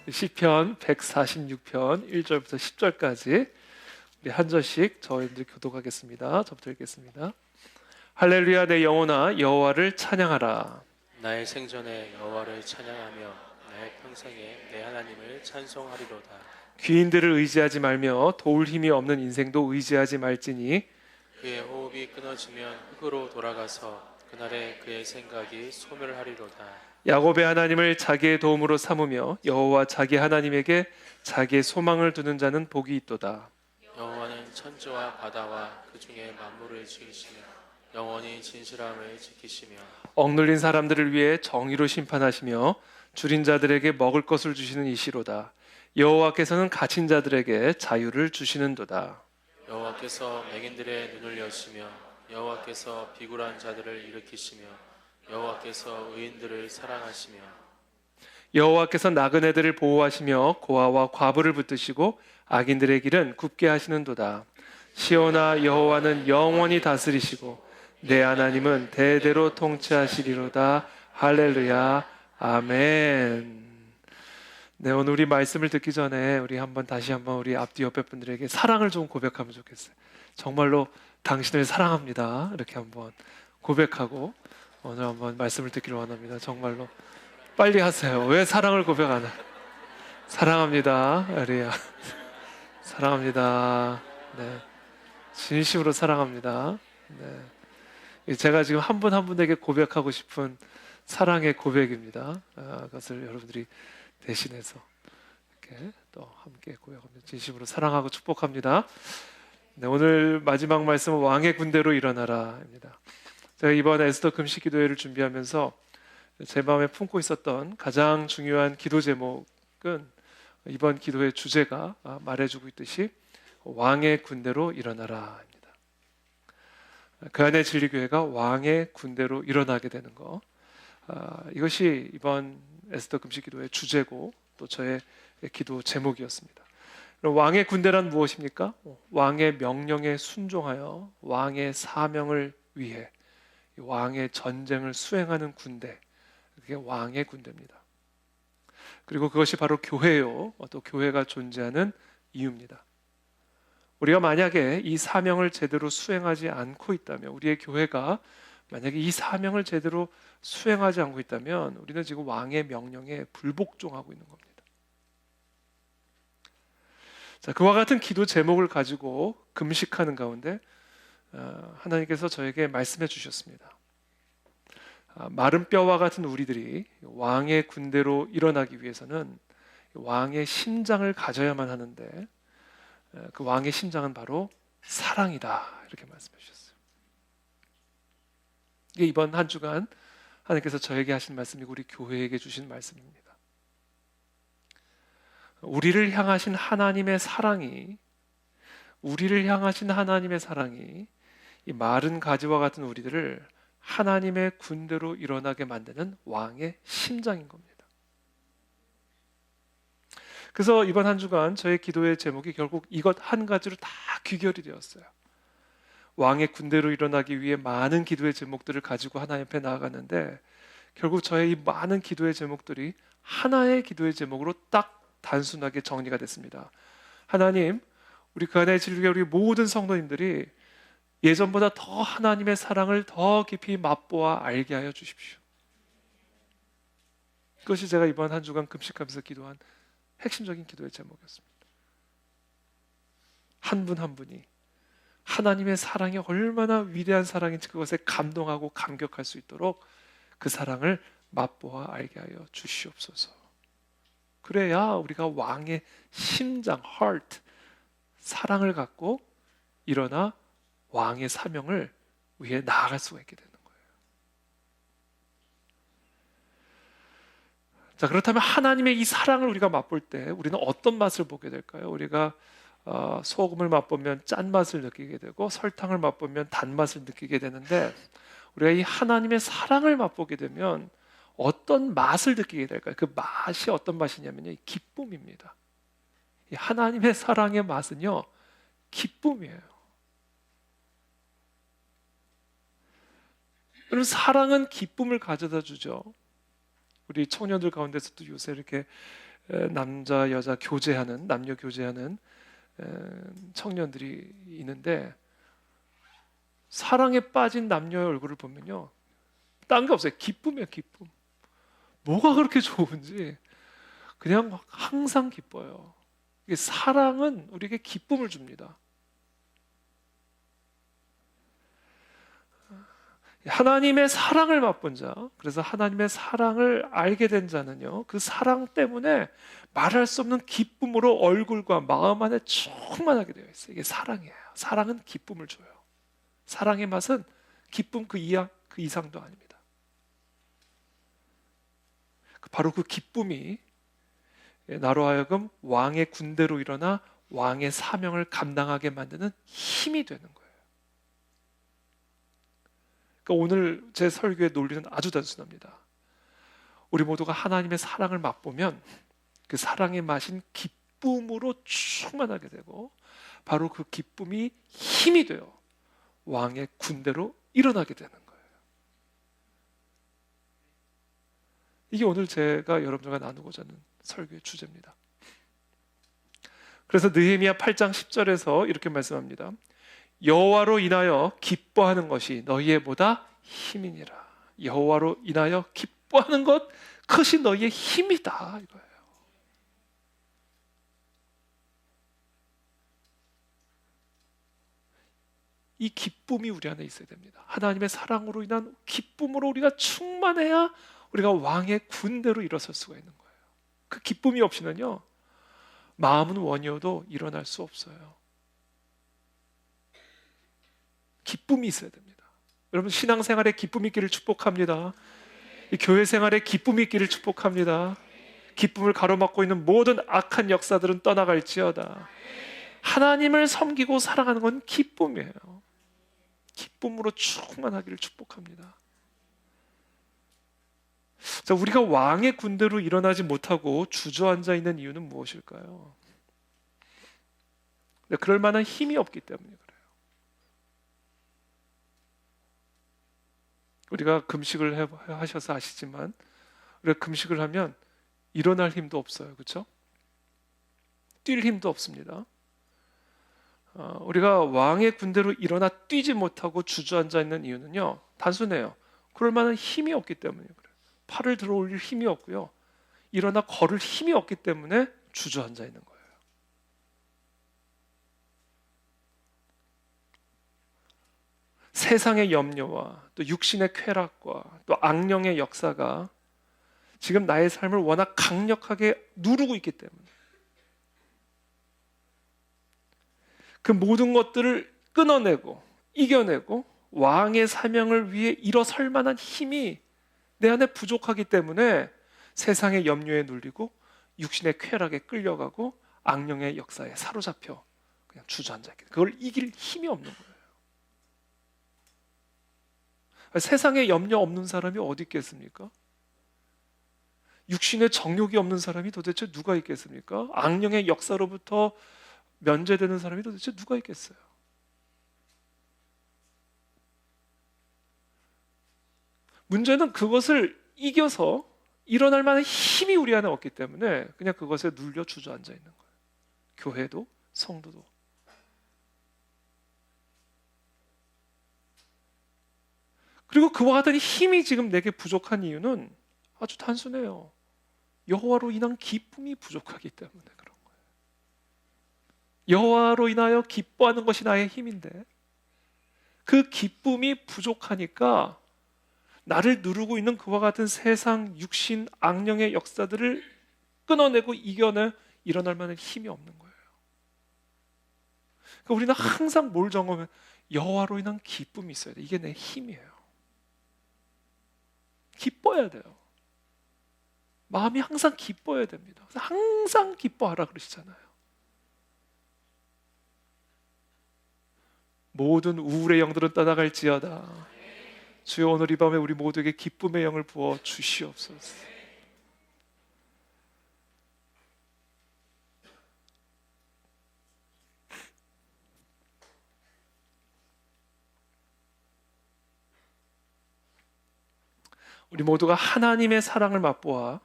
시편 146편 1절부터 10절까지 우리 한 절씩 저희들 교독하겠습니다. 저부터 읽겠습니다. 할렐루야, 내 영혼아 여호와를 찬양하라. 나의 생전에 여호와를 찬양하며 나의 평생에 내 하나님을 찬송하리로다. 귀인들을 의지하지 말며 도울 힘이 없는 인생도 의지하지 말지니 그의 호흡이 끊어지면 흙으로 돌아가서 그날에 그의 생각이 소멸하리로다. 야곱의 하나님을 자기의 도움으로 삼으며 여호와 자기 하나님에게 자기의 소망을 두는 자는 복이 있도다. 여호와는 천지와 바다와 그 중에 만물을 지으시며 영원히 진실함을 지키시며 억눌린 사람들을 위해 정의로 심판하시며 줄인 자들에게 먹을 것을 주시는 이시로다. 여호와께서는 갇힌 자들에게 자유를 주시는도다. 여호와께서 맹인들의 눈을 여시며 여호와께서 비굴한 자들을 일으키시며 여호와께서 의인들을 사랑하시며 여호와께서 나그네들을 보호하시며 고아와 과부를 붙드시고 악인들의 길은 굽게 하시는도다. 시온아, 여호와는 영원히 다스리시고 내 하나님은 대대로 통치하시리로다. 할렐루야, 아멘. 네, 오늘 우리 말씀을 듣기 전에 우리 다시 한번 우리 앞뒤 옆에 분들에게 사랑을 좀 고백하면 좋겠어요. 정말로 당신을 사랑합니다. 이렇게 한번 고백하고 오늘 한번 말씀을 듣기를 원합니다. 정말로 빨리 하세요. 왜 사랑을 고백 안 해? 사랑합니다, 에리야. 사랑합니다. 네, 진심으로 사랑합니다. 네, 제가 지금 한 분 한 분에게 고백하고 싶은 사랑의 고백입니다. 그것을 여러분들이 대신해서 이렇게 또 함께 고백합니다. 진심으로 사랑하고 축복합니다. 네, 오늘 마지막 말씀은 왕의 군대로 일어나라입니다. 제가 이번 에스더 금식 기도회를 준비하면서 제 마음에 품고 있었던 가장 중요한 기도 제목은 이번 기도의 주제가 말해주고 있듯이 왕의 군대로 일어나라입니다. 그 안에 진리교회가 왕의 군대로 일어나게 되는 것, 이것이 이번 에스더 금식 기도의 주제고 또 저의 기도 제목이었습니다. 왕의 군대란 무엇입니까? 왕의 명령에 순종하여 왕의 사명을 위해 왕의 전쟁을 수행하는 군대, 그게 왕의 군대입니다. 그리고 그것이 바로 교회요, 또 교회가 존재하는 이유입니다. 우리가 만약에 이 사명을 제대로 수행하지 않고 있다면, 우리의 교회가 만약에 이 사명을 제대로 수행하지 않고 있다면 우리는 지금 왕의 명령에 불복종하고 있는 겁니다. 자, 그와 같은 기도 제목을 가지고 금식하는 가운데 하나님께서 저에게 말씀해 주셨습니다. 마른 뼈와 같은 우리들이 왕의 군대로 일어나기 위해서는 왕의 심장을 가져야만 하는데 그 왕의 심장은 바로 사랑이다, 이렇게 말씀해 주셨어요. 이게 이번 한 주간 하나님께서 저에게 하신 말씀이고 우리 교회에게 주신 말씀입니다. 우리를 향하신 하나님의 사랑이 이 마른 가지와 같은 우리들을 하나님의 군대로 일어나게 만드는 왕의 심장인 겁니다. 그래서 이번 한 주간 저의 기도의 제목이 결국 이것 한 가지로 다 귀결이 되었어요. 왕의 군대로 일어나기 위해 많은 기도의 제목들을 가지고 하나님 앞에 나아갔는데 결국 저의 이 많은 기도의 제목들이 하나의 기도의 제목으로 딱 단순하게 정리가 됐습니다. 하나님, 우리 그 안에 진리의 우리 모든 성도님들이 예전보다 더 하나님의 사랑을 더 깊이 맛보아 알게 하여 주십시오. 그것이 제가 이번 한 주간 금식하면서 기도한 핵심적인 기도의 제목이었습니다. 한 분 한 분이 하나님의 사랑이 얼마나 위대한 사랑인지 그것에 감동하고 감격할 수 있도록 그 사랑을 맛보아 알게 하여 주시옵소서. 그래야 우리가 왕의 심장, heart, 사랑을 갖고 일어나 왕의 사명을 위해 나아갈 수가 있게 되는 거예요. 자, 그렇다면 하나님의 이 사랑을 우리가 맛볼 때 우리는 어떤 맛을 보게 될까요? 우리가 소금을 맛보면 짠맛을 느끼게 되고 설탕을 맛보면 단맛을 느끼게 되는데 우리가 이 하나님의 사랑을 맛보게 되면 어떤 맛을 느끼게 될까요? 그 맛이 어떤 맛이냐면요, 기쁨입니다. 이 하나님의 사랑의 맛은요, 기쁨이에요. 여러분, 사랑은 기쁨을 가져다 주죠. 우리 청년들 가운데서도 요새 이렇게 남자 여자 교제하는 남녀 교제하는 청년들이 있는데 사랑에 빠진 남녀의 얼굴을 보면요, 딴 게 없어요. 기쁨이에요, 기쁨. 뭐가 그렇게 좋은지 그냥 항상 기뻐요. 이게 사랑은 우리에게 기쁨을 줍니다. 하나님의 사랑을 맛본 자, 그래서 하나님의 사랑을 알게 된 자는요, 그 사랑 때문에 말할 수 없는 기쁨으로 얼굴과 마음 안에 충만하게 되어 있어요. 이게 사랑이에요. 사랑은 기쁨을 줘요. 사랑의 맛은 기쁨 그 이하 그 이상도 아닙니다. 바로 그 기쁨이 나로 하여금 왕의 군대로 일어나 왕의 사명을 감당하게 만드는 힘이 되는 거예요. 그러니까 오늘 제 설교의 논리는 아주 단순합니다. 우리 모두가 하나님의 사랑을 맛보면 그 사랑의 맛인 기쁨으로 충만하게 되고 바로 그 기쁨이 힘이 되어 왕의 군대로 일어나게 되는 거예요. 이게 오늘 제가 여러분들과 나누고자 하는 설교의 주제입니다. 그래서 느헤미야 8장 10절에서 이렇게 말씀합니다. 여호와로 인하여 기뻐하는 것이 너희의 보다 힘이니라. 여호와로 인하여 기뻐하는 것 그것이 너희의 힘이다 이거예요. 이 기쁨이 우리 안에 있어야 됩니다. 하나님의 사랑으로 인한 기쁨으로 우리가 충만해야 우리가 왕의 군대로 일어설 수가 있는 거예요. 그 기쁨이 없이는요, 마음은 원이어도 일어날 수 없어요. 기쁨이 있어야 됩니다. 여러분 신앙생활에 기쁨이 있기를 축복합니다. 이 교회 생활에 기쁨이 있기를 축복합니다. 기쁨을 가로막고 있는 모든 악한 역사들은 떠나갈지어다. 하나님을 섬기고 사랑하는 건 기쁨이에요. 기쁨으로 충만하기를 축복합니다. 자, 우리가 왕의 군대로 일어나지 못하고 주저앉아 있는 이유는 무엇일까요? 그럴 만한 힘이 없기 때문에 그래요. 우리가 금식을 하셔서 아시지만 우리가 금식을 하면 일어날 힘도 없어요. 그렇죠? 뛸 힘도 없습니다. 우리가 왕의 군대로 일어나 뛰지 못하고 주저앉아 있는 이유는요, 단순해요. 그럴 만한 힘이 없기 때문에 그래요. 팔을 들어 올릴 힘이 없고요, 일어나 걸을 힘이 없기 때문에 주저앉아 있는 거예요. 세상의 염려와 또 육신의 쾌락과 또 악령의 역사가 지금 나의 삶을 워낙 강력하게 누르고 있기 때문에 그 모든 것들을 끊어내고 이겨내고 왕의 사명을 위해 일어설 만한 힘이 내 안에 부족하기 때문에 세상의 염려에 눌리고 육신의 쾌락에 끌려가고 악령의 역사에 사로잡혀 그냥 주저앉아 있게, 그걸 이길 힘이 없는 거예요. 세상에 염려 없는 사람이 어디 있겠습니까? 육신의 정욕이 없는 사람이 도대체 누가 있겠습니까? 악령의 역사로부터 면제되는 사람이 도대체 누가 있겠어요? 문제는 그것을 이겨서 일어날 만한 힘이 우리 안에 없기 때문에 그냥 그것에 눌려 주저앉아 있는 거예요. 교회도 성도도. 그리고 그와 같은 힘이 지금 내게 부족한 이유는 아주 단순해요. 여호와로 인한 기쁨이 부족하기 때문에 그런 거예요. 여호와로 인하여 기뻐하는 것이 나의 힘인데 그 기쁨이 부족하니까 나를 누르고 있는 그와 같은 세상, 육신, 악령의 역사들을 끊어내고 이겨내 일어날 만한 힘이 없는 거예요. 그러니까 우리는 항상 뭘 점검하면 여호와로 인한 기쁨이 있어야 돼. 이게 내 힘이에요. 기뻐야 돼요. 마음이 항상 기뻐야 됩니다. 항상 기뻐하라 그러시잖아요. 모든 우울의 영들은 떠나갈지어다. 주여 오늘 이 밤에 우리 모두에게 기쁨의 영을 부어 주시옵소서. 우리 모두가 하나님의 사랑을 맛보아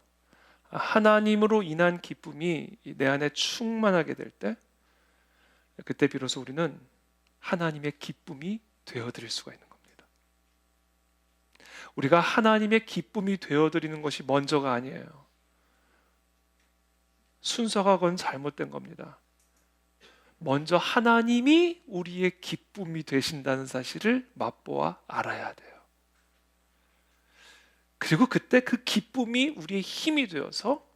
하나님으로 인한 기쁨이 내 안에 충만하게 될 때, 그때 비로소 우리는 하나님의 기쁨이 되어드릴 수가 있는 겁니다. 우리가 하나님의 기쁨이 되어드리는 것이 먼저가 아니에요. 순서가 그건 잘못된 겁니다. 먼저 하나님이 우리의 기쁨이 되신다는 사실을 맛보아 알아야 돼요. 그리고 그때 그 기쁨이 우리의 힘이 되어서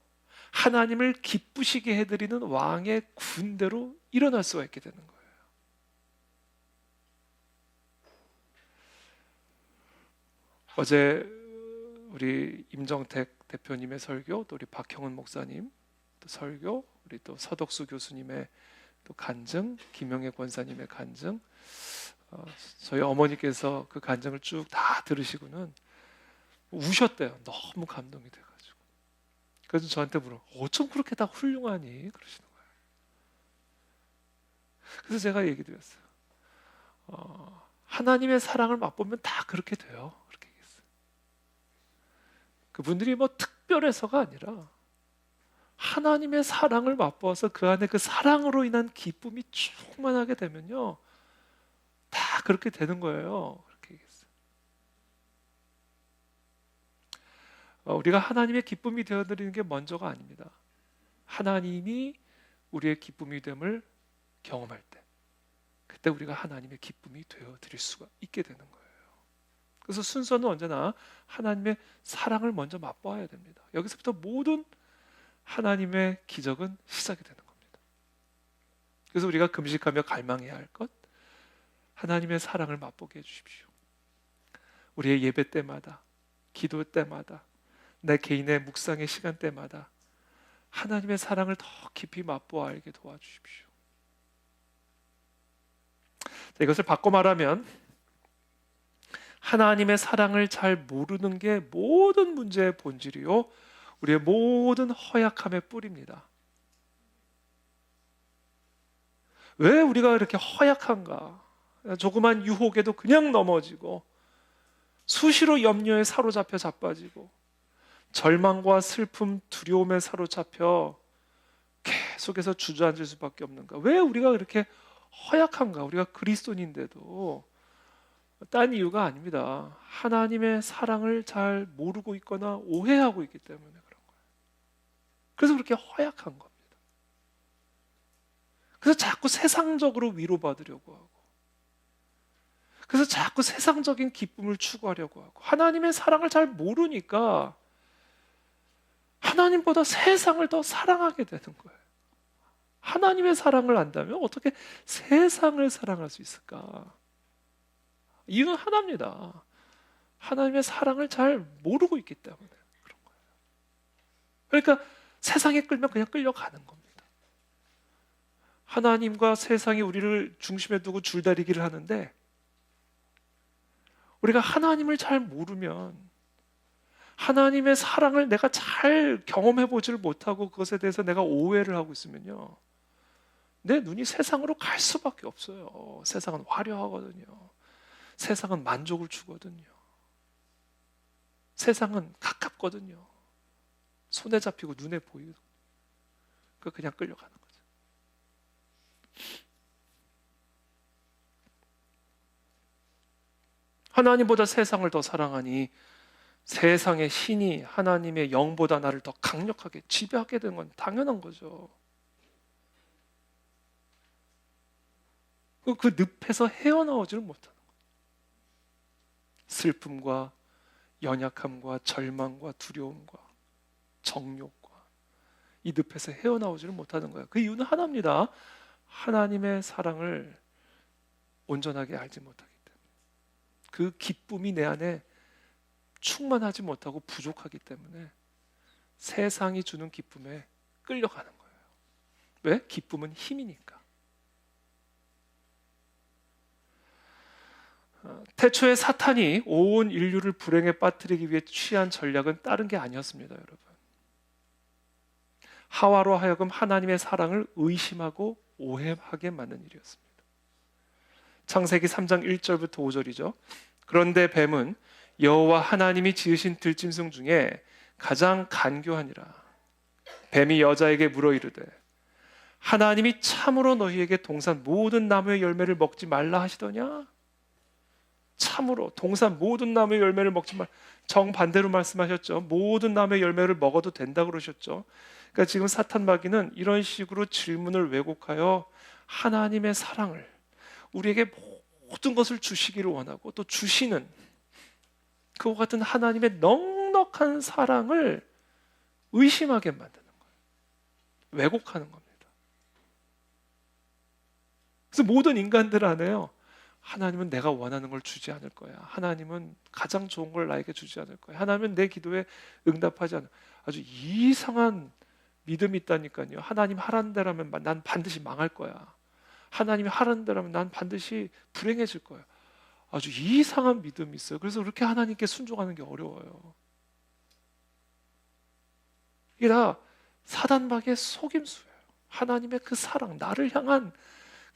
하나님을 기쁘시게 해드리는 왕의 군대로 일어날 수가 있게 되는 거예요. 어제 우리 임정택 대표님의 설교, 또 우리 박형은 목사님 또 설교, 우리 또 서덕수 교수님의 또 간증, 김영애 권사님의 간증, 저희 어머니께서 그 간증을 쭉 다 들으시고는 우셨대요. 너무 감동이 돼가지고. 그래서 저한테 물어, 어쩜 그렇게 다 훌륭하니? 그러시는 거예요. 그래서 제가 얘기 드렸어요. 하나님의 사랑을 맛보면 다 그렇게 돼요. 그렇게 얘기했어요. 그분들이 뭐 특별해서가 아니라 하나님의 사랑을 맛보아서 그 안에 그 사랑으로 인한 기쁨이 충만하게 되면요, 다 그렇게 되는 거예요. 그렇게 얘기했어요. 우리가 하나님의 기쁨이 되어드리는 게 먼저가 아닙니다. 하나님이 우리의 기쁨이 됨을 경험할 때, 그때 우리가 하나님의 기쁨이 되어드릴 수가 있게 되는 거예요. 그래서 순서는 언제나 하나님의 사랑을 먼저 맛보아야 됩니다. 여기서부터 모든 하나님의 기적은 시작이 되는 겁니다. 그래서 우리가 금식하며 갈망해야 할 것, 하나님의 사랑을 맛보게 해주십시오. 우리의 예배 때마다, 기도 때마다, 내 개인의 묵상의 시간 때마다 하나님의 사랑을 더 깊이 맛보아 알게 도와주십시오. 이것을 바꿔 말하면 하나님의 사랑을 잘 모르는 게 모든 문제의 본질이요, 우리의 모든 허약함의 뿌리입니다. 왜 우리가 이렇게 허약한가? 조그만 유혹에도 그냥 넘어지고, 수시로 염려에 사로잡혀 자빠지고, 절망과 슬픔, 두려움에 사로잡혀 계속해서 주저앉을 수밖에 없는가? 왜 우리가 그렇게 허약한가? 우리가 그리스도인인데도. 딴 이유가 아닙니다. 하나님의 사랑을 잘 모르고 있거나 오해하고 있기 때문에 그런 거예요. 그래서 그렇게 허약한 겁니다. 그래서 자꾸 세상적으로 위로받으려고 하고, 그래서 자꾸 세상적인 기쁨을 추구하려고 하고, 하나님의 사랑을 잘 모르니까 하나님보다 세상을 더 사랑하게 되는 거예요. 하나님의 사랑을 안다면 어떻게 세상을 사랑할 수 있을까? 이유는 하나입니다. 하나님의 사랑을 잘 모르고 있기 때문에 그런 거예요. 그러니까 세상에 끌면 그냥 끌려가는 겁니다. 하나님과 세상이 우리를 중심에 두고 줄다리기를 하는데, 우리가 하나님을 잘 모르면, 하나님의 사랑을 내가 잘 경험해 보지를 못하고 그것에 대해서 내가 오해를 하고 있으면요, 내 눈이 세상으로 갈 수밖에 없어요. 세상은 화려하거든요. 세상은 만족을 주거든요. 세상은 가깝거든요. 손에 잡히고 눈에 보이고, 그냥 끌려가는 거죠. 하나님보다 세상을 더 사랑하니 세상의 신이 하나님의 영보다 나를 더 강력하게 지배하게 되는 건 당연한 거죠. 그 늪에서 헤어나오지를 못하는 거예요. 슬픔과 연약함과 절망과 두려움과 정욕과 이 늪에서 헤어나오지를 못하는 거예요. 그 이유는 하나입니다. 하나님의 사랑을 온전하게 알지 못하기 때문에, 그 기쁨이 내 안에 충만하지 못하고 부족하기 때문에 세상이 주는 기쁨에 끌려가는 거예요. 왜? 기쁨은 힘이니까. 태초에 사탄이 온 인류를 불행에 빠뜨리기 위해 취한 전략은 다른 게 아니었습니다, 여러분. 하와로 하여금 하나님의 사랑을 의심하고 오해하게 만든 일이었습니다. 창세기 3장 1절부터 5절이죠. 그런데 뱀은 여호와 하나님이 지으신 들짐승 중에 가장 간교하니라. 뱀이 여자에게 물어 이르되 하나님이 참으로 너희에게 동산 모든 나무의 열매를 먹지 말라 하시더냐? 참으로 동산 모든 나무의 열매를 먹지 말. 정반대로 말씀하셨죠. 모든 나무의 열매를 먹어도 된다 그러셨죠. 그러니까 지금 사탄 마귀는 이런 식으로 질문을 왜곡하여 하나님의 사랑을, 우리에게 모든 것을 주시기를 원하고 또 주시는 그와 같은 하나님의 넉넉한 사랑을 의심하게 만드는 거예요. 왜곡하는 겁니다. 그래서 모든 인간들 안에요, 하나님은 내가 원하는 걸 주지 않을 거야. 하나님은 가장 좋은 걸 나에게 주지 않을 거야. 하나님은 내 기도에 응답하지 않을 거야. 아주 이상한 믿음이 있다니까요. 하나님 하라는 대로면 난 반드시 망할 거야. 하나님이 하라는 대로면 난 반드시 불행해질 거야. 아주 이상한 믿음이 있어요. 그래서 그렇게 하나님께 순종하는 게 어려워요. 이게 다 사단 마귀의 속임수예요. 하나님의 그 사랑, 나를 향한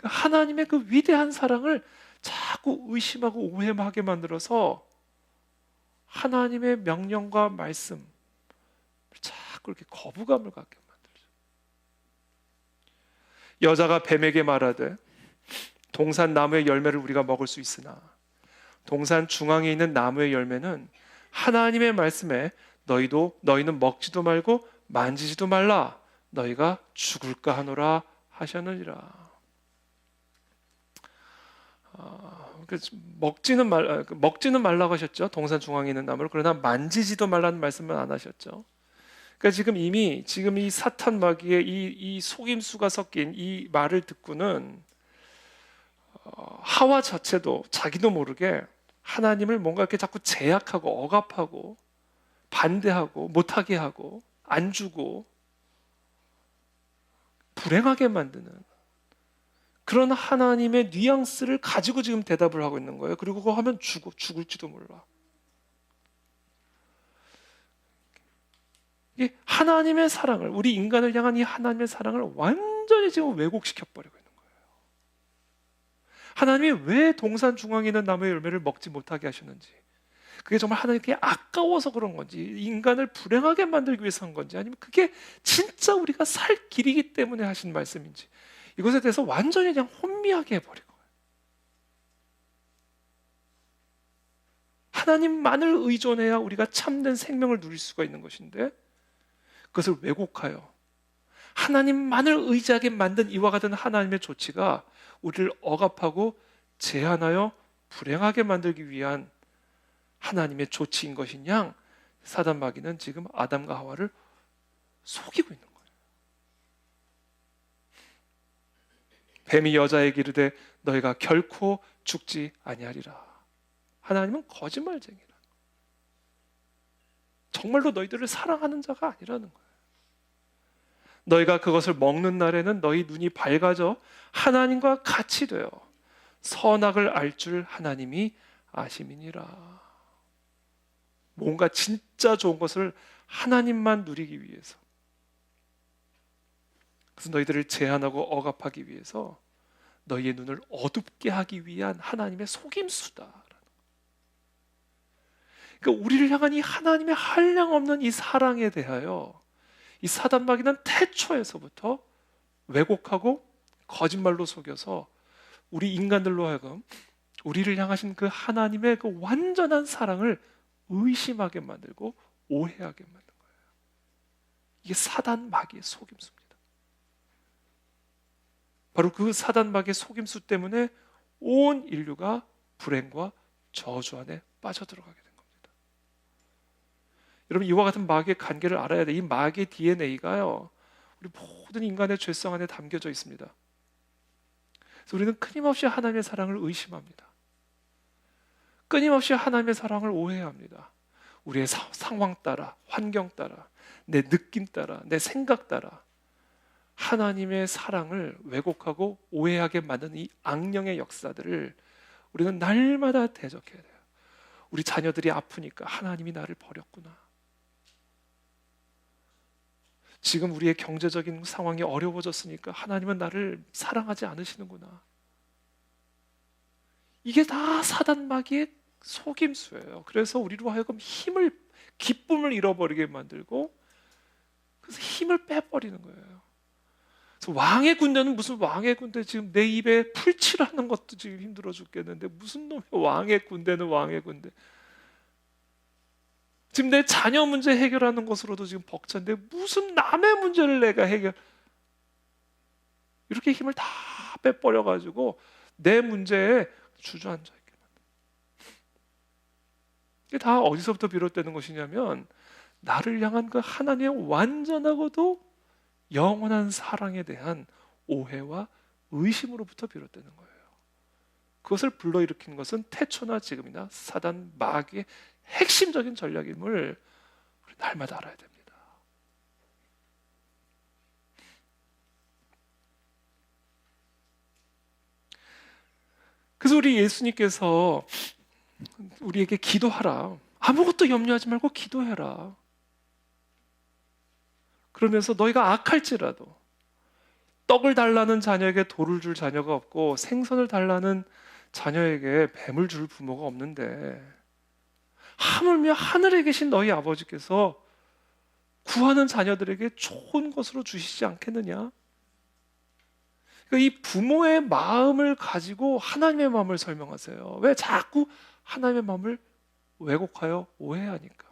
하나님의 그 위대한 사랑을 자꾸 의심하고 오해하게 만들어서 하나님의 명령과 말씀 자꾸 이렇게 거부감을 갖게 만들죠. 여자가 뱀에게 말하되 동산 나무의 열매를 우리가 먹을 수 있으나 동산 중앙에 있는 나무의 열매는 하나님의 말씀에 너희는 먹지도 말고 만지지도 말라 너희가 죽을까 하노라 하셨느니라. 먹지는 말라고 하셨죠. 동산 중앙에 있는 나무를. 그러나 만지지도 말라는 말씀은 안 하셨죠. 그러니까 지금 이 사탄 마귀의 이 속임수가 섞인 이 말을 듣고는 하와 자체도 자기도 모르게 하나님을 뭔가 이렇게 자꾸 제약하고 억압하고 반대하고 못하게 하고 안 주고 불행하게 만드는 그런 하나님의 뉘앙스를 가지고 지금 대답을 하고 있는 거예요. 그리고 그거 하면 죽을지도 몰라. 이 하나님의 사랑을, 우리 인간을 향한 이 하나님의 사랑을 완전히 지금 왜곡시켜 버리고 있는 거예요. 하나님이 왜 동산 중앙에 있는 나무의 열매를 먹지 못하게 하셨는지, 그게 정말 하나님께 아까워서 그런 건지, 인간을 불행하게 만들기 위해서 한 건지, 아니면 그게 진짜 우리가 살 길이기 때문에 하신 말씀인지, 이것에 대해서 완전히 그냥 혼미하게 해버린 거예요. 하나님만을 의존해야 우리가 참된 생명을 누릴 수가 있는 것인데 그것을 왜곡하여 하나님만을 의지하게 만든 이와 같은 하나님의 조치가 우리를 억압하고 제한하여 불행하게 만들기 위한 하나님의 조치인 것인 양 사단 마귀는 지금 아담과 하와를 속이고 있는 거예요. 뱀이 여자에게 이르되 너희가 결코 죽지 아니하리라. 하나님은 거짓말쟁이라. 정말로 너희들을 사랑하는 자가 아니라는 거예요. 너희가 그것을 먹는 날에는 너희 눈이 밝아져 하나님과 같이 되어 선악을 알 줄 하나님이 아심이니라. 뭔가 진짜 좋은 것을 하나님만 누리기 위해서, 그래서 너희들을 제한하고 억압하기 위해서 너희의 눈을 어둡게 하기 위한 하나님의 속임수다. 그러니까 우리를 향한 이 하나님의 한량없는 이 사랑에 대하여 이 사단 마귀는 태초에서부터 왜곡하고 거짓말로 속여서 우리 인간들로 하여금 우리를 향하신 그 하나님의 그 완전한 사랑을 의심하게 만들고 오해하게 만든 거예요. 이게 사단 마귀의 속임수입니다. 바로 그 사단 마귀의 속임수 때문에 온 인류가 불행과 저주 안에 빠져들어가게 된 겁니다. 여러분, 이와 같은 마귀의 관계를 알아야 돼. 이 마귀의 DNA가요, 우리 모든 인간의 죄성 안에 담겨져 있습니다. 그래서 우리는 끊임없이 하나님의 사랑을 의심합니다. 끊임없이 하나님의 사랑을 오해합니다. 우리의 상황 따라, 환경 따라, 내 느낌 따라, 내 생각 따라 하나님의 사랑을 왜곡하고 오해하게 만드는 이 악령의 역사들을 우리는 날마다 대적해야 돼요. 우리 자녀들이 아프니까 하나님이 나를 버렸구나. 지금 우리의 경제적인 상황이 어려워졌으니까 하나님은 나를 사랑하지 않으시는구나. 이게 다 사단 마귀의 속임수예요. 그래서 우리로 하여금 기쁨을 잃어버리게 만들고, 그래서 힘을 빼버리는 거예요. 그래서 왕의 군대는 무슨 왕의 군대, 지금 내 입에 풀칠하는 것도 지금 힘들어 죽겠는데 무슨 놈의 왕의 군대는 왕의 군대. 지금 내 자녀 문제 해결하는 것으로도 지금 벅찬데 무슨 남의 문제를 내가 해결. 이렇게 힘을 다 빼버려 가지고 내 문제에 주저앉아 있게 만든. 이게 다 어디서부터 비롯되는 것이냐면 나를 향한 그 하나님의 완전하고도 영원한 사랑에 대한 오해와 의심으로부터 비롯되는 거예요. 그것을 불러일으킨 것은 태초나 지금이나 사단 마귀의 핵심적인 전략임을 우리 날마다 알아야 됩니다. 그래서 우리 예수님께서 우리에게 기도하라. 아무것도 염려하지 말고 기도해라. 그러면서 너희가 악할지라도 떡을 달라는 자녀에게 돌을 줄 자녀가 없고 생선을 달라는 자녀에게 뱀을 줄 부모가 없는데 하물며 하늘에 계신 너희 아버지께서 구하는 자녀들에게 좋은 것으로 주시지 않겠느냐? 그러니까 이 부모의 마음을 가지고 하나님의 마음을 설명하세요. 왜 자꾸 하나님의 마음을 왜곡하여 오해하니까?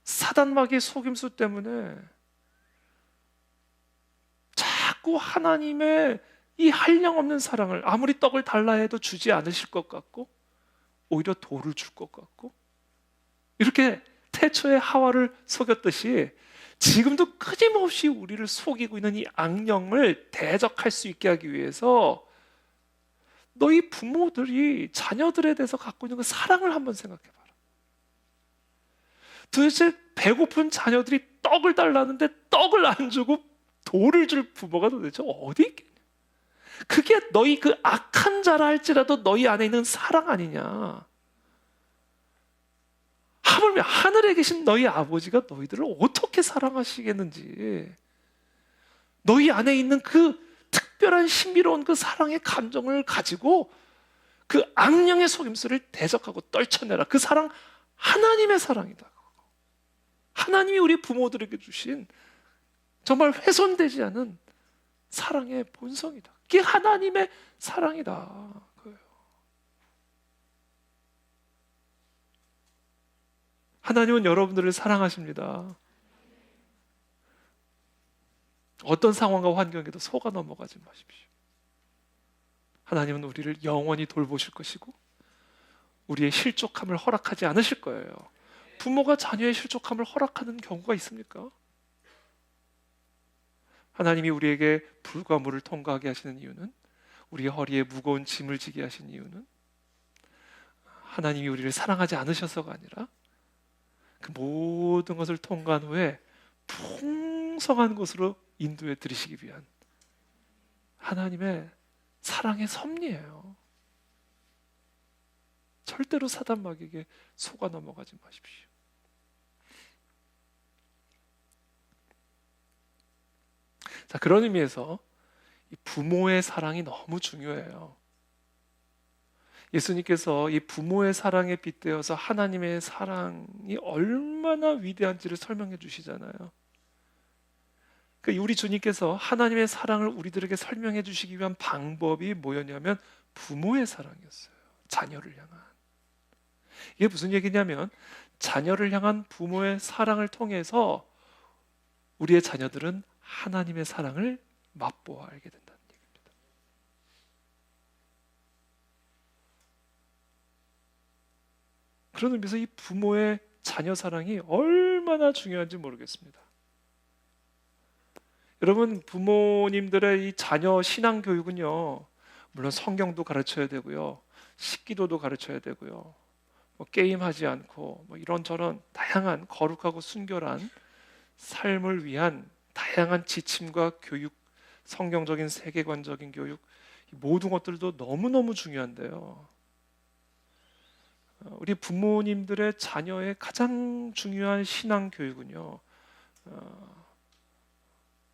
사단 마귀의 속임수 때문에 자꾸 하나님의 이 한량없는 사랑을 아무리 떡을 달라 해도 주지 않으실 것 같고 오히려 돌을 줄 것 같고 이렇게 태초에 하와를 속였듯이 지금도 끊임없이 우리를 속이고 있는 이 악령을 대적할 수 있게 하기 위해서 너희 부모들이 자녀들에 대해서 갖고 있는 그 사랑을 한번 생각해봐라. 도대체 배고픈 자녀들이 떡을 달라는데 떡을 안 주고 돌을 줄 부모가 도대체 어디 있겠냐? 그게 너희 그 악한 자라 할지라도 너희 안에 있는 사랑 아니냐? 하물며 하늘에 계신 너희 아버지가 너희들을 어떻게 사랑하시겠는지, 너희 안에 있는 그 특별한 신비로운 그 사랑의 감정을 가지고 그 악령의 속임수를 대적하고 떨쳐내라. 그 사랑 하나님의 사랑이다. 하나님이 우리 부모들에게 주신 정말 훼손되지 않은 사랑의 본성이다. 그게 하나님의 사랑이다. 그거예요. 하나님은 여러분들을 사랑하십니다. 어떤 상황과 환경에도 속아 넘어가지 마십시오. 하나님은 우리를 영원히 돌보실 것이고 우리의 실족함을 허락하지 않으실 거예요. 부모가 자녀의 실족함을 허락하는 경우가 있습니까? 하나님이 우리에게 불과 물을 통과하게 하시는 이유는, 우리의 허리에 무거운 짐을 지게 하신 이유는 하나님이 우리를 사랑하지 않으셔서가 아니라 그 모든 것을 통과한 후에 풍성한 곳으로 인도해 드리시기 위한 하나님의 사랑의 섭리예요. 절대로 사단 마귀에게 속아 넘어가지 마십시오. 자, 그런 의미에서 이 부모의 사랑이 너무 중요해요. 예수님께서 이 부모의 사랑에 빗대어서 하나님의 사랑이 얼마나 위대한지를 설명해 주시잖아요. 그러니까 우리 주님께서 하나님의 사랑을 우리들에게 설명해 주시기 위한 방법이 뭐였냐면 부모의 사랑이었어요. 자녀를 향한. 이게 무슨 얘기냐면 자녀를 향한 부모의 사랑을 통해서 우리의 자녀들은 하나님의 사랑을 맛보아 알게 된다는 얘기입니다. 그런 의미에서 이 부모의 자녀 사랑이 얼마나 중요한지 모르겠습니다. 여러분, 부모님들의 이 자녀 신앙 교육은요, 물론 성경도 가르쳐야 되고요, 식기도도 가르쳐야 되고요, 뭐 게임하지 않고 뭐 이런저런 다양한 거룩하고 순결한 삶을 위한 다양한 지침과 교육, 성경적인 세계관적인 교육, 이 모든 것들도 너무너무 중요한데요. 우리 부모님들의 자녀의 가장 중요한 신앙 교육은요,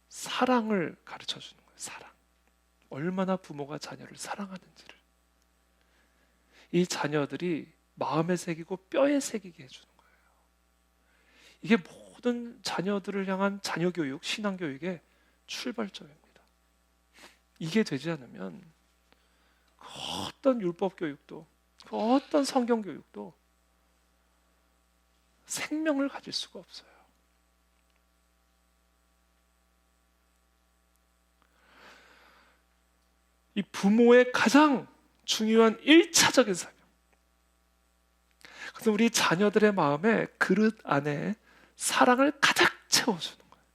사랑을 가르쳐 주는 거예요. 사랑. 얼마나 부모가 자녀를 사랑하는지를. 이 자녀들이 마음에 새기고 뼈에 새기게 해주는 거예요. 이게 모든 자녀들을 향한 자녀 교육, 신앙 교육의 출발점입니다. 이게 되지 않으면 그 어떤 율법 교육도, 그 어떤 성경 교육도 생명을 가질 수가 없어요. 이 부모의 가장 중요한 1차적인 사명. 그래서 우리 자녀들의 마음에 그릇 안에 사랑을 가득 채워주는 거예요.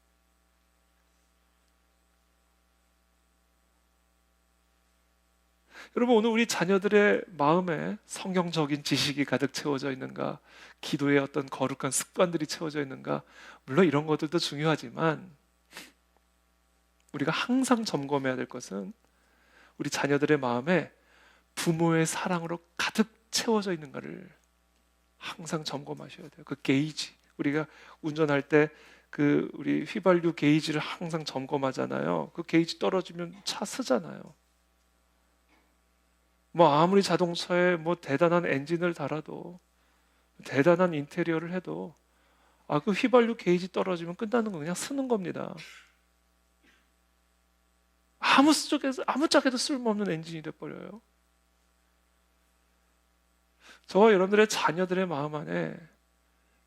여러분, 오늘 우리 자녀들의 마음에 성경적인 지식이 가득 채워져 있는가? 기도의 어떤 거룩한 습관들이 채워져 있는가? 물론 이런 것들도 중요하지만 우리가 항상 점검해야 될 것은 우리 자녀들의 마음에 부모의 사랑으로 가득 채워져 있는가를 항상 점검하셔야 돼요. 그 게이지, 우리가 운전할 때 그 우리 휘발유 게이지를 항상 점검하잖아요. 그 게이지 떨어지면 차 쓰잖아요. 뭐 아무리 자동차에 뭐 대단한 엔진을 달아도, 대단한 인테리어를 해도 그 휘발유 게이지 떨어지면 끝나는 거 그냥 쓰는 겁니다. 아무 짝에도 쓸모없는 엔진이 돼버려요. 저와 여러분들의 자녀들의 마음 안에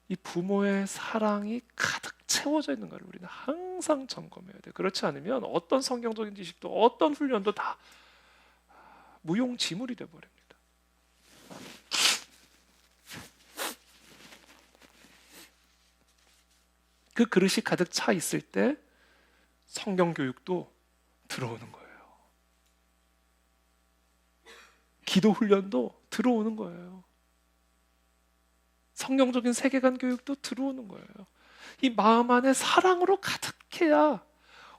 이 부모의 사랑이 가득 채워져 있는가를 우리는 항상 점검해야 돼요. 그렇지 않으면 어떤 성경적인 지식도 어떤 훈련도 다 무용지물이 돼버립니다. 그 그릇이 가득 차 있을 때 성경 교육도 들어오는 거예요. 기도 훈련도 들어오는 거예요. 성경적인 세계관 교육도 들어오는 거예요. 이 마음 안에 사랑으로 가득해야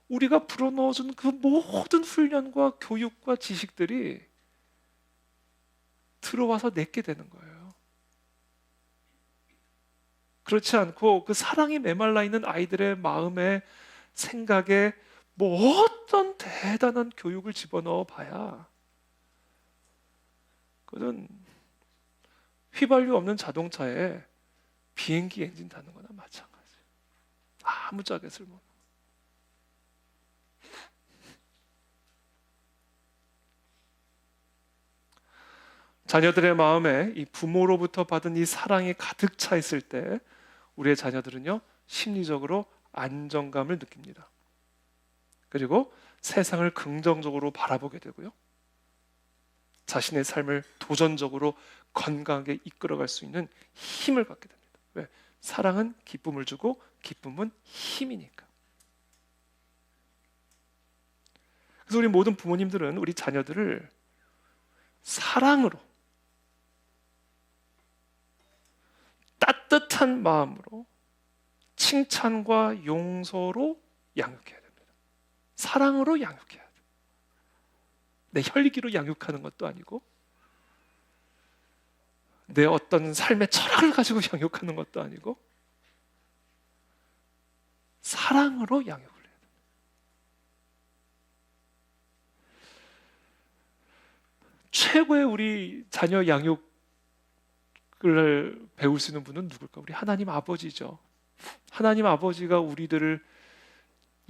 우리가 불어넣어준 그 모든 훈련과 교육과 지식들이 들어와서 내게 되는 거예요. 그렇지 않고 그 사랑이 메말라 있는 아이들의 마음에, 생각에 뭐 어떤 대단한 교육을 집어넣어 봐야 그건 휘발유 없는 자동차에 비행기 엔진 다는 거나 마찬가지예요. 아무짝에 쓸모없는. 자녀들의 마음에 이 부모로부터 받은 이 사랑이 가득 차 있을 때 우리의 자녀들은요, 심리적으로 안정감을 느낍니다. 그리고 세상을 긍정적으로 바라보게 되고요, 자신의 삶을 도전적으로 건강하게 이끌어갈 수 있는 힘을 갖게 됩니다. 왜? 사랑은 기쁨을 주고 기쁨은 힘이니까. 그래서 우리 모든 부모님들은 우리 자녀들을 사랑으로, 따뜻한 마음으로, 칭찬과 용서로 양육해야 됩니다. 사랑으로 양육해야 돼요. 내 혈기로 양육하는 것도 아니고, 내 어떤 삶의 철학을 가지고 양육하는 것도 아니고, 사랑으로 양육을 해야 돼요. 최고의 우리 자녀 양육을 배울 수 있는 분은 누굴까? 우리 하나님 아버지죠. 하나님 아버지가 우리들을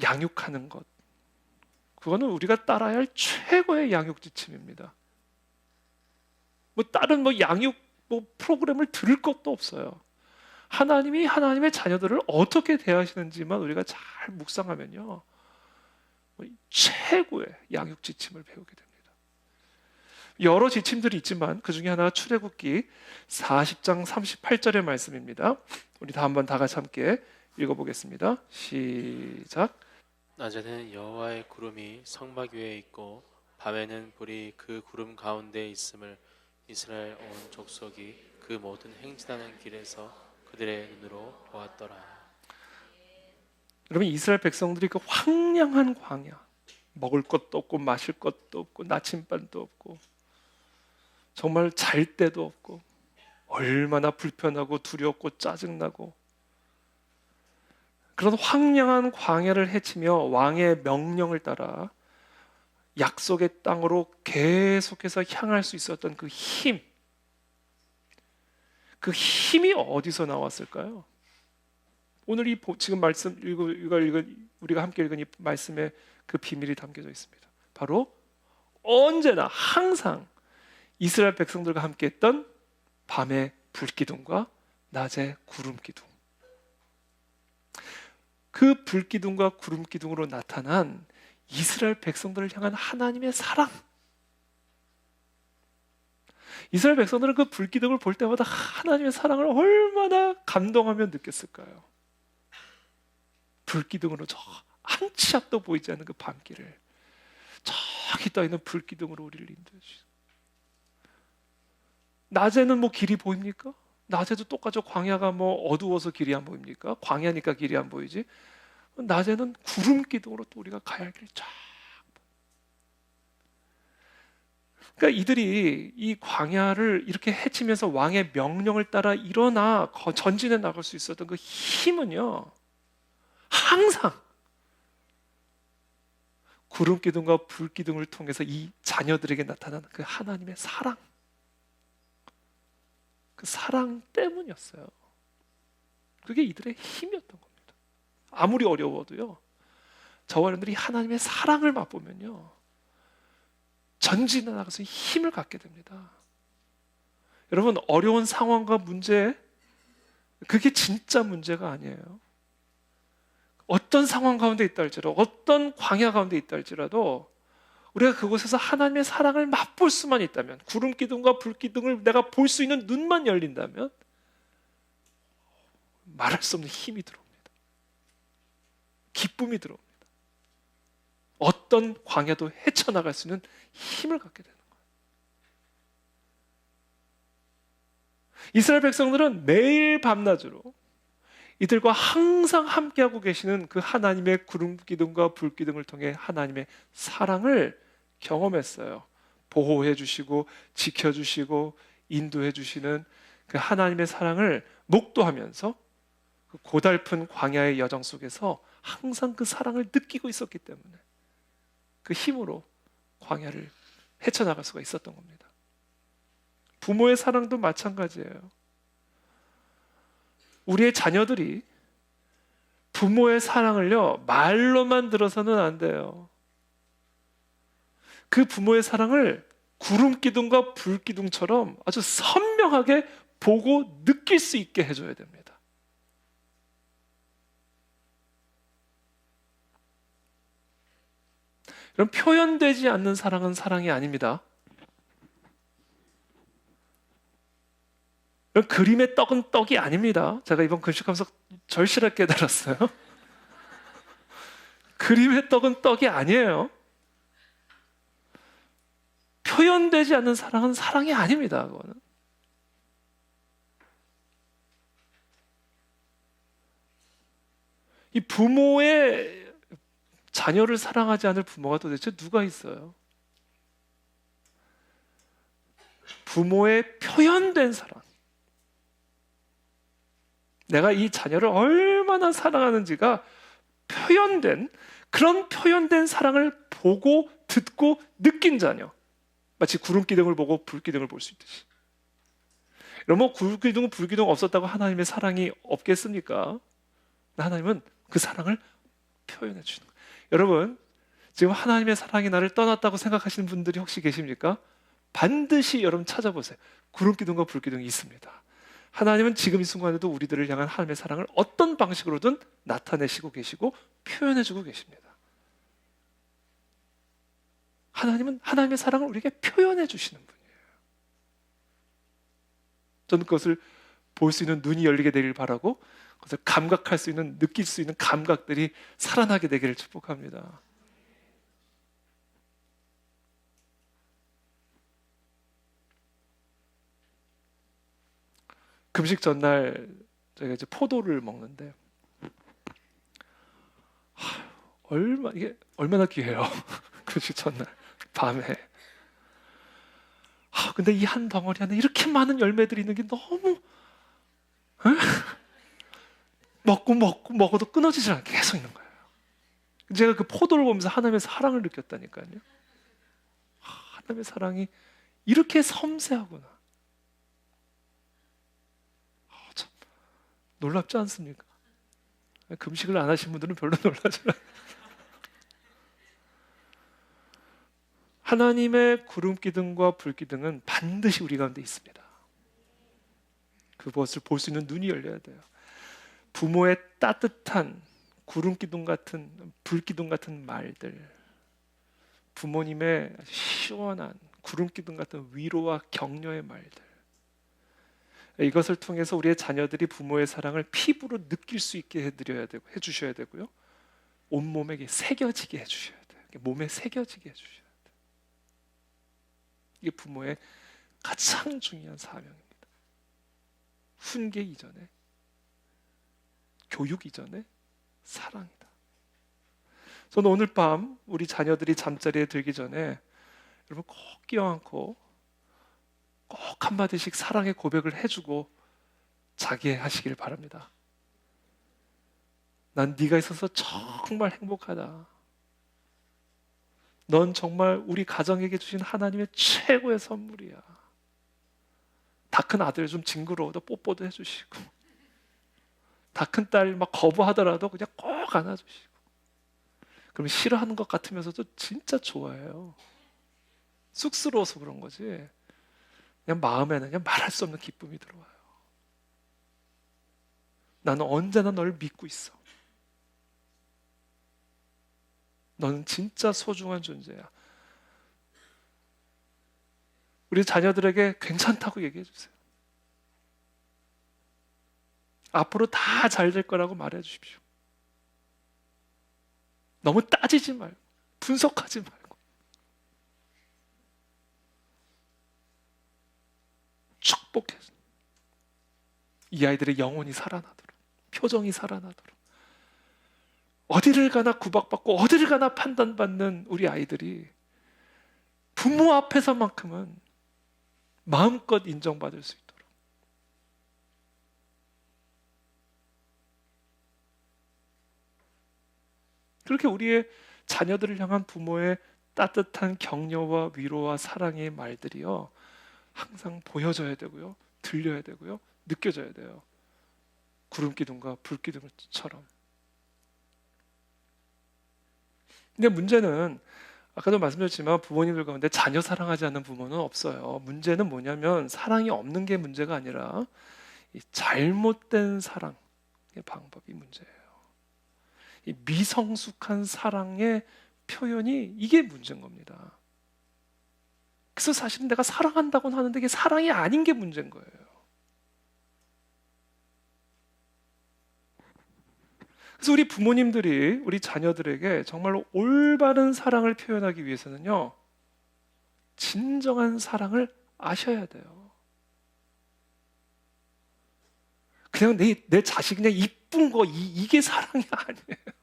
양육하는 것, 그거는 우리가 따라야 할 최고의 양육 지침입니다. 다른 양육 프로그램을 들을 것도 없어요. 하나님이 하나님의 자녀들을 어떻게 대하시는지만 우리가 잘 묵상하면요, 최고의 양육 지침을 배우게 됩니다. 여러 지침들이 있지만 그 중에 하나가 출애굽기 40장 38절의 말씀입니다. 우리 다 한번 다 같이 함께 읽어보겠습니다. 시작. 낮에는 여호와의 구름이 성막 위에 있고 밤에는 불이 그 구름 가운데 있음을 이스라엘 온 족속이 그 모든 행진하는 길에서 그들의 눈으로 보았더라. 여러분, 이스라엘 백성들이 그 황량한 광야, 먹을 것도 없고 마실 것도 없고 나침반도 없고 정말 잘 데도 없고 얼마나 불편하고 두렵고 짜증나고, 그런 황량한 광야를 헤치며 왕의 명령을 따라 약속의 땅으로 계속해서 향할 수 있었던 그 힘, 그 힘이 어디서 나왔을까요? 오늘 지금 말씀 우리가 함께 읽은 이 말씀에 그 비밀이 담겨져 있습니다. 바로 언제나 항상 이스라엘 백성들과 함께했던 밤의 불기둥과 낮의 구름기둥. 그 불기둥과 구름기둥으로 나타난 이스라엘 백성들을 향한 하나님의 사랑. 이스라엘 백성들은 그 불기둥을 볼 때마다 하나님의 사랑을 얼마나 감동하며 느꼈을까요? 불기둥으로 저 한 치 앞도 보이지 않는 그 밤길을 저기 떠 있는 불기둥으로 우리를 인도해 주시고, 낮에는 뭐 길이 보입니까? 낮에도 똑같죠. 광야가 뭐 어두워서 길이 안 보입니까? 광야니까 길이 안 보이지. 낮에는 구름 기둥으로 또 우리가 가야 할 길이 쫙. 그러니까 이들이 이 광야를 이렇게 헤치면서 왕의 명령을 따라 일어나 전진해 나갈 수 있었던 그 힘은요, 항상 구름 기둥과 불 기둥을 통해서 이 자녀들에게 나타나는 그 하나님의 사랑, 그 사랑 때문이었어요. 그게 이들의 힘이었던 겁니다. 아무리 어려워도요, 저와 여러분들이 하나님의 사랑을 맛보면요, 전진해 나가서 힘을 갖게 됩니다. 여러분, 어려운 상황과 문제, 그게 진짜 문제가 아니에요. 어떤 상황 가운데 있다 할지라도, 어떤 광야 가운데 있다 할지라도 우리가 그곳에서 하나님의 사랑을 맛볼 수만 있다면, 구름 기둥과 불 기둥을 내가 볼 수 있는 눈만 열린다면 말할 수 없는 힘이 들어옵니다. 기쁨이 들어옵니다. 어떤 광야도 헤쳐나갈 수 있는 힘을 갖게 되는 거예요. 이스라엘 백성들은 매일 밤낮으로 이들과 항상 함께하고 계시는 그 하나님의 구름 기둥과 불 기둥을 통해 하나님의 사랑을 경험했어요. 보호해 주시고 지켜 주시고 인도해 주시는 그 하나님의 사랑을 목도하면서 그 고달픈 광야의 여정 속에서 항상 그 사랑을 느끼고 있었기 때문에 그 힘으로 광야를 헤쳐나갈 수가 있었던 겁니다. 부모의 사랑도 마찬가지예요. 우리의 자녀들이 부모의 사랑을요, 말로만 들어서는 안 돼요. 그 부모의 사랑을 구름 기둥과 불 기둥처럼 아주 선명하게 보고 느낄 수 있게 해줘야 됩니다. 그럼 표현되지 않는 사랑은 사랑이 아닙니다. 그림의 떡은 떡이 아닙니다. 제가 이번 금식하면서 절실하게 깨달았어요. 그림의 떡은 떡이 아니에요. 표현되지 않는 사랑은 사랑이 아닙니다. 그거는. 이 부모의 자녀를 사랑하지 않을 부모가 도대체 누가 있어요? 부모의 표현된 사랑. 내가 이 자녀를 얼마나 사랑하는지가 표현된, 그런 표현된 사랑을 보고 듣고 느낀 자녀. 마치 구름 기둥을 보고 불 기둥을 볼 수 있듯이. 여러분, 구름 기둥, 불 기둥 없었다고 하나님의 사랑이 없겠습니까? 하나님은 그 사랑을 표현해 주시는 거예요. 여러분, 지금 하나님의 사랑이 나를 떠났다고 생각하시는 분들이 혹시 계십니까? 반드시 여러분 찾아보세요. 구름 기둥과 불 기둥이 있습니다. 하나님은 지금 이 순간에도 우리들을 향한 하나님의 사랑을 어떤 방식으로든 나타내시고 계시고 표현해주고 계십니다. 하나님은 하나님의 사랑을 우리에게 표현해 주시는 분이에요. 저는 그것을 볼 수 있는 눈이 열리게 되길 바라고, 그것을 감각할 수 있는, 느낄 수 있는 감각들이 살아나게 되기를 축복합니다. 금식 전날 저희가 이제 포도를 먹는데, 이게 얼마나 귀해요. 금식 전날 밤에. 근데 이 한 덩어리 안에 이렇게 많은 열매들이 있는 게 너무 먹어도 끊어지지 않게 계속 있는 거예요. 제가 그 포도를 보면서 하나님의 사랑을 느꼈다니까요. 하나님의 사랑이 이렇게 섬세하구나. 참 놀랍지 않습니까? 금식을 안 하신 분들은 별로 놀라지 않아요. 하나님의 구름 기둥과 불 기둥은 반드시 우리 가운데 있습니다. 그것을 볼 수 있는 눈이 열려야 돼요. 부모의 따뜻한 구름 기둥 같은 불 기둥 같은 말들, 부모님의 시원한 구름 기둥 같은 위로와 격려의 말들, 이것을 통해서 우리의 자녀들이 부모의 사랑을 피부로 느낄 수 있게 해드려야 되고 해주셔야 되고요. 온몸에 새겨지게 해주셔야 돼요. 몸에 새겨지게 해주셔야 돼요. 이게 부모의 가장 중요한 사명입니다. 훈계 이전에, 교육 이전에 사랑이다. 저는 오늘 밤 우리 자녀들이 잠자리에 들기 전에 여러분 꼭 껴안고 꼭 한마디씩 사랑의 고백을 해주고 자게 하시길 바랍니다. 난 네가 있어서 정말 행복하다. 넌 정말 우리 가정에게 주신 하나님의 최고의 선물이야. 다 큰 아들 좀 징그러워도 뽀뽀도 해주시고, 다 큰 딸 막 거부하더라도 그냥 꼭 안아주시고, 그럼 싫어하는 것 같으면서도 진짜 좋아해요. 쑥스러워서 그런 거지. 그냥 마음에는 그냥 말할 수 없는 기쁨이 들어와요. 나는 언제나 널 믿고 있어. 너는 진짜 소중한 존재야. 우리 자녀들에게 괜찮다고 얘기해 주세요. 앞으로 다 잘 될 거라고 말해 주십시오. 너무 따지지 말고, 분석하지 말고. 축복해서 이 아이들의 영혼이 살아나도록, 표정이 살아나도록, 어디를 가나 구박받고 어디를 가나 판단받는 우리 아이들이 부모 앞에서만큼은 마음껏 인정받을 수 있도록. 그렇게 우리의 자녀들을 향한 부모의 따뜻한 격려와 위로와 사랑의 말들이요, 항상 보여져야 되고요, 들려야 되고요, 느껴져야 돼요. 구름 기둥과 불 기둥처럼. 근데 문제는 아까도 말씀드렸지만 부모님들 가운데 자녀 사랑하지 않는 부모는 없어요. 문제는 뭐냐면 사랑이 없는 게 문제가 아니라 이 잘못된 사랑의 방법이 문제예요. 이 미성숙한 사랑의 표현이 이게 문제인 겁니다. 그래서 사실은 내가 사랑한다고는 하는데 이게 사랑이 아닌 게 문제인 거예요. 그래서 우리 부모님들이 우리 자녀들에게 정말로 올바른 사랑을 표현하기 위해서는요, 진정한 사랑을 아셔야 돼요. 그냥 내 자식이 그냥 이쁜 거, 이게 사랑이 아니에요.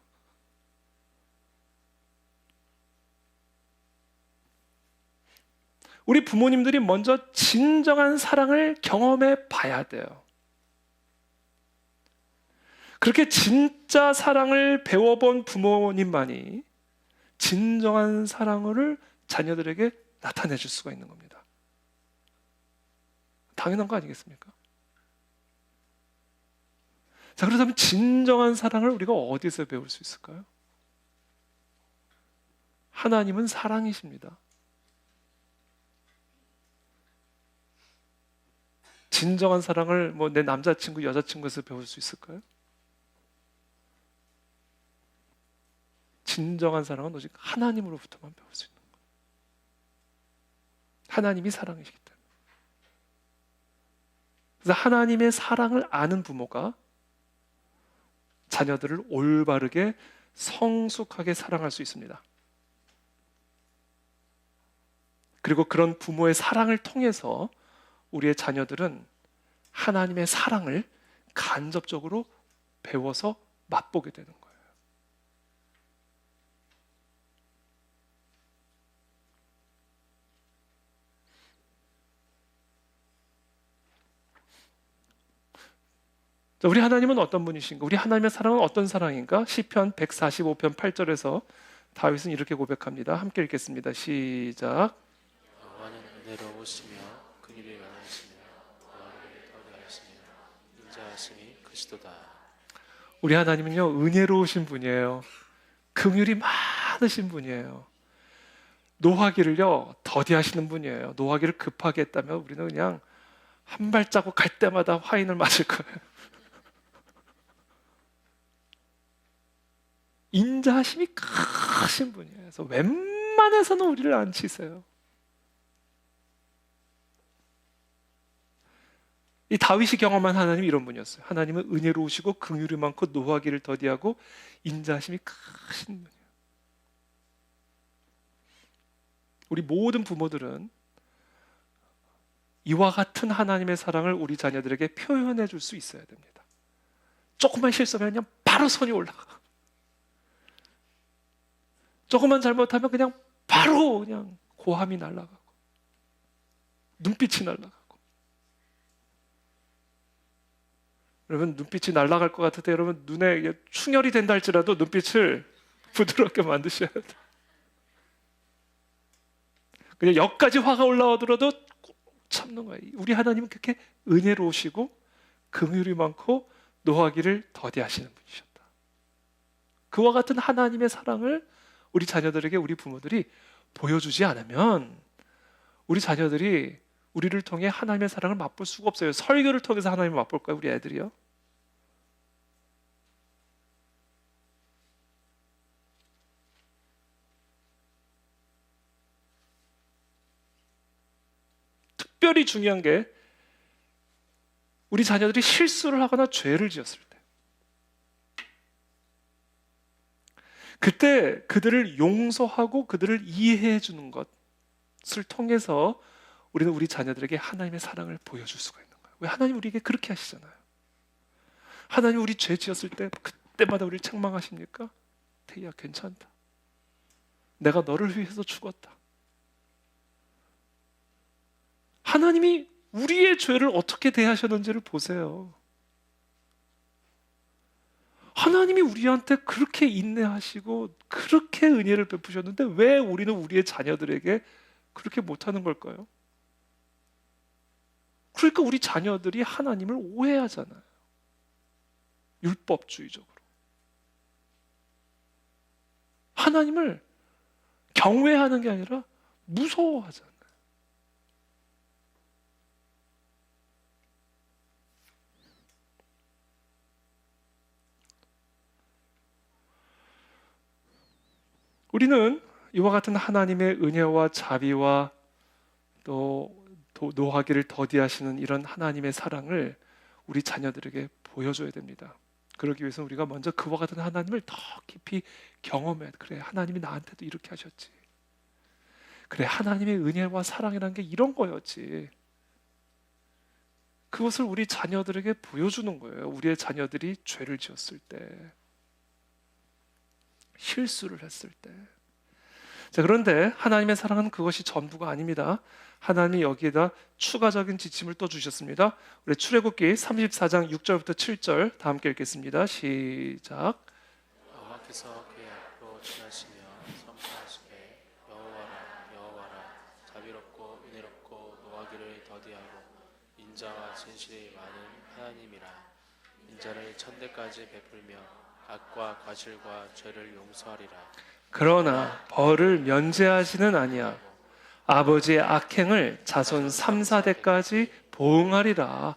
우리 부모님들이 먼저 진정한 사랑을 경험해 봐야 돼요. 그렇게 진짜 사랑을 배워본 부모님만이 진정한 사랑을 자녀들에게 나타내 줄 수가 있는 겁니다. 당연한 거 아니겠습니까? 자, 그렇다면 진정한 사랑을 우리가 어디서 배울 수 있을까요? 하나님은 사랑이십니다. 진정한 사랑을 내 남자친구, 여자친구에서 배울 수 있을까요? 진정한 사랑은 오직 하나님으로부터만 배울 수 있는 거예요. 하나님이 사랑이시기 때문에. 그래서 하나님의 사랑을 아는 부모가 자녀들을 올바르게 성숙하게 사랑할 수 있습니다. 그리고 그런 부모의 사랑을 통해서 우리의 자녀들은 하나님의 사랑을 간접적으로 배워서 맛보게 되는 거예요. 자, 우리 하나님은 어떤 분이신가? 우리 하나님의 사랑은 어떤 사랑인가? 시편 145편 8절에서 다윗은 이렇게 고백합니다. 함께 읽겠습니다. 시작. 여호와는 은혜로우시며 긍휼이 많으시며 마음을 더디하시며 인자하심이 크시도다. 우리 하나님은요, 은혜로우신 분이에요. 긍휼이 많으신 분이에요. 노하기를요, 더디하시는 분이에요. 노하기를 급하게 했다면 우리는 그냥 한 발자국 갈 때마다 화인을 맞을 거예요. 인자하심이 크신 분이에요. 그래서 웬만해서는 우리를 안 치세요. 이 다윗이 경험한 하나님이 이런 분이었어요. 하나님은 은혜로우시고 긍휼이 많고 노하기를 더디하고 인자하심이 크신 분이에요. 우리 모든 부모들은 이와 같은 하나님의 사랑을 우리 자녀들에게 표현해 줄 수 있어야 됩니다. 조금만 실수하면 그냥 바로 손이 올라가. 조금만 잘못하면 그냥 바로 그냥 고함이 날아가고 눈빛이 날아가고. 여러분, 눈빛이 날아갈 것 같을 때 여러분 눈에 충혈이 된다 할지라도 눈빛을 부드럽게 만드셔야 돼요. 그냥 역까지 화가 올라오더라도 참는 거예요. 우리 하나님은 그렇게 은혜로우시고 긍휼이 많고 노하기를 더디하시는 분이셨다. 그와 같은 하나님의 사랑을 우리 자녀들에게 우리 부모들이 보여주지 않으면 우리 자녀들이 우리를 통해 하나님의 사랑을 맛볼 수가 없어요. 설교를 통해서 하나님을 맛볼까요? 우리 애들이요? 특별히 중요한 게 우리 자녀들이 실수를 하거나 죄를 지었을 때 그때 그들을 용서하고 그들을 이해해 주는 것을 통해서 우리는 우리 자녀들에게 하나님의 사랑을 보여줄 수가 있는 거예요. 왜 하나님 우리에게 그렇게 하시잖아요. 하나님 우리 죄 지었을 때 그때마다 우리를 책망하십니까? 태희야 괜찮다. 내가 너를 위해서 죽었다. 하나님이 우리의 죄를 어떻게 대하셨는지를 보세요. 하나님이 우리한테 그렇게 인내하시고 그렇게 은혜를 베푸셨는데 왜 우리는 우리의 자녀들에게 그렇게 못하는 걸까요? 그러니까 우리 자녀들이 하나님을 오해하잖아요. 율법주의적으로. 하나님을 경외하는 게 아니라 무서워하잖아요. 우리는 이와 같은 하나님의 은혜와 자비와 또 노하기를 더디하시는 이런 하나님의 사랑을 우리 자녀들에게 보여줘야 됩니다. 그러기 위해서 우리가 먼저 그와 같은 하나님을 더 깊이 경험해야 돼. 그래, 하나님이 나한테도 이렇게 하셨지. 그래, 하나님의 은혜와 사랑이라는 게 이런 거였지. 그것을 우리 자녀들에게 보여주는 거예요. 우리의 자녀들이 죄를 지었을 때, 실수를 했을 때. 자, 그런데 하나님의 사랑은 그것이 전부가 아닙니다. 하나님이 여기에다 추가적인 지침을 또 주셨습니다. 우리 출애굽기 34장 6절부터 7절 다 함께 읽겠습니다. 시작. 여호와께서 그의 앞으로 지나시며 선포하시되 여호와라 여호와라 자비롭고 은혜롭고 노하기를 더디하고 인자와 진실이 많은 하나님이라. 인자를 천대까지 베풀며 악과 과실과 죄를 용서하리라. 그러나 벌을 면제하지는 아니하 아버지의 악행을 자손 3, 4대까지 보응하리라.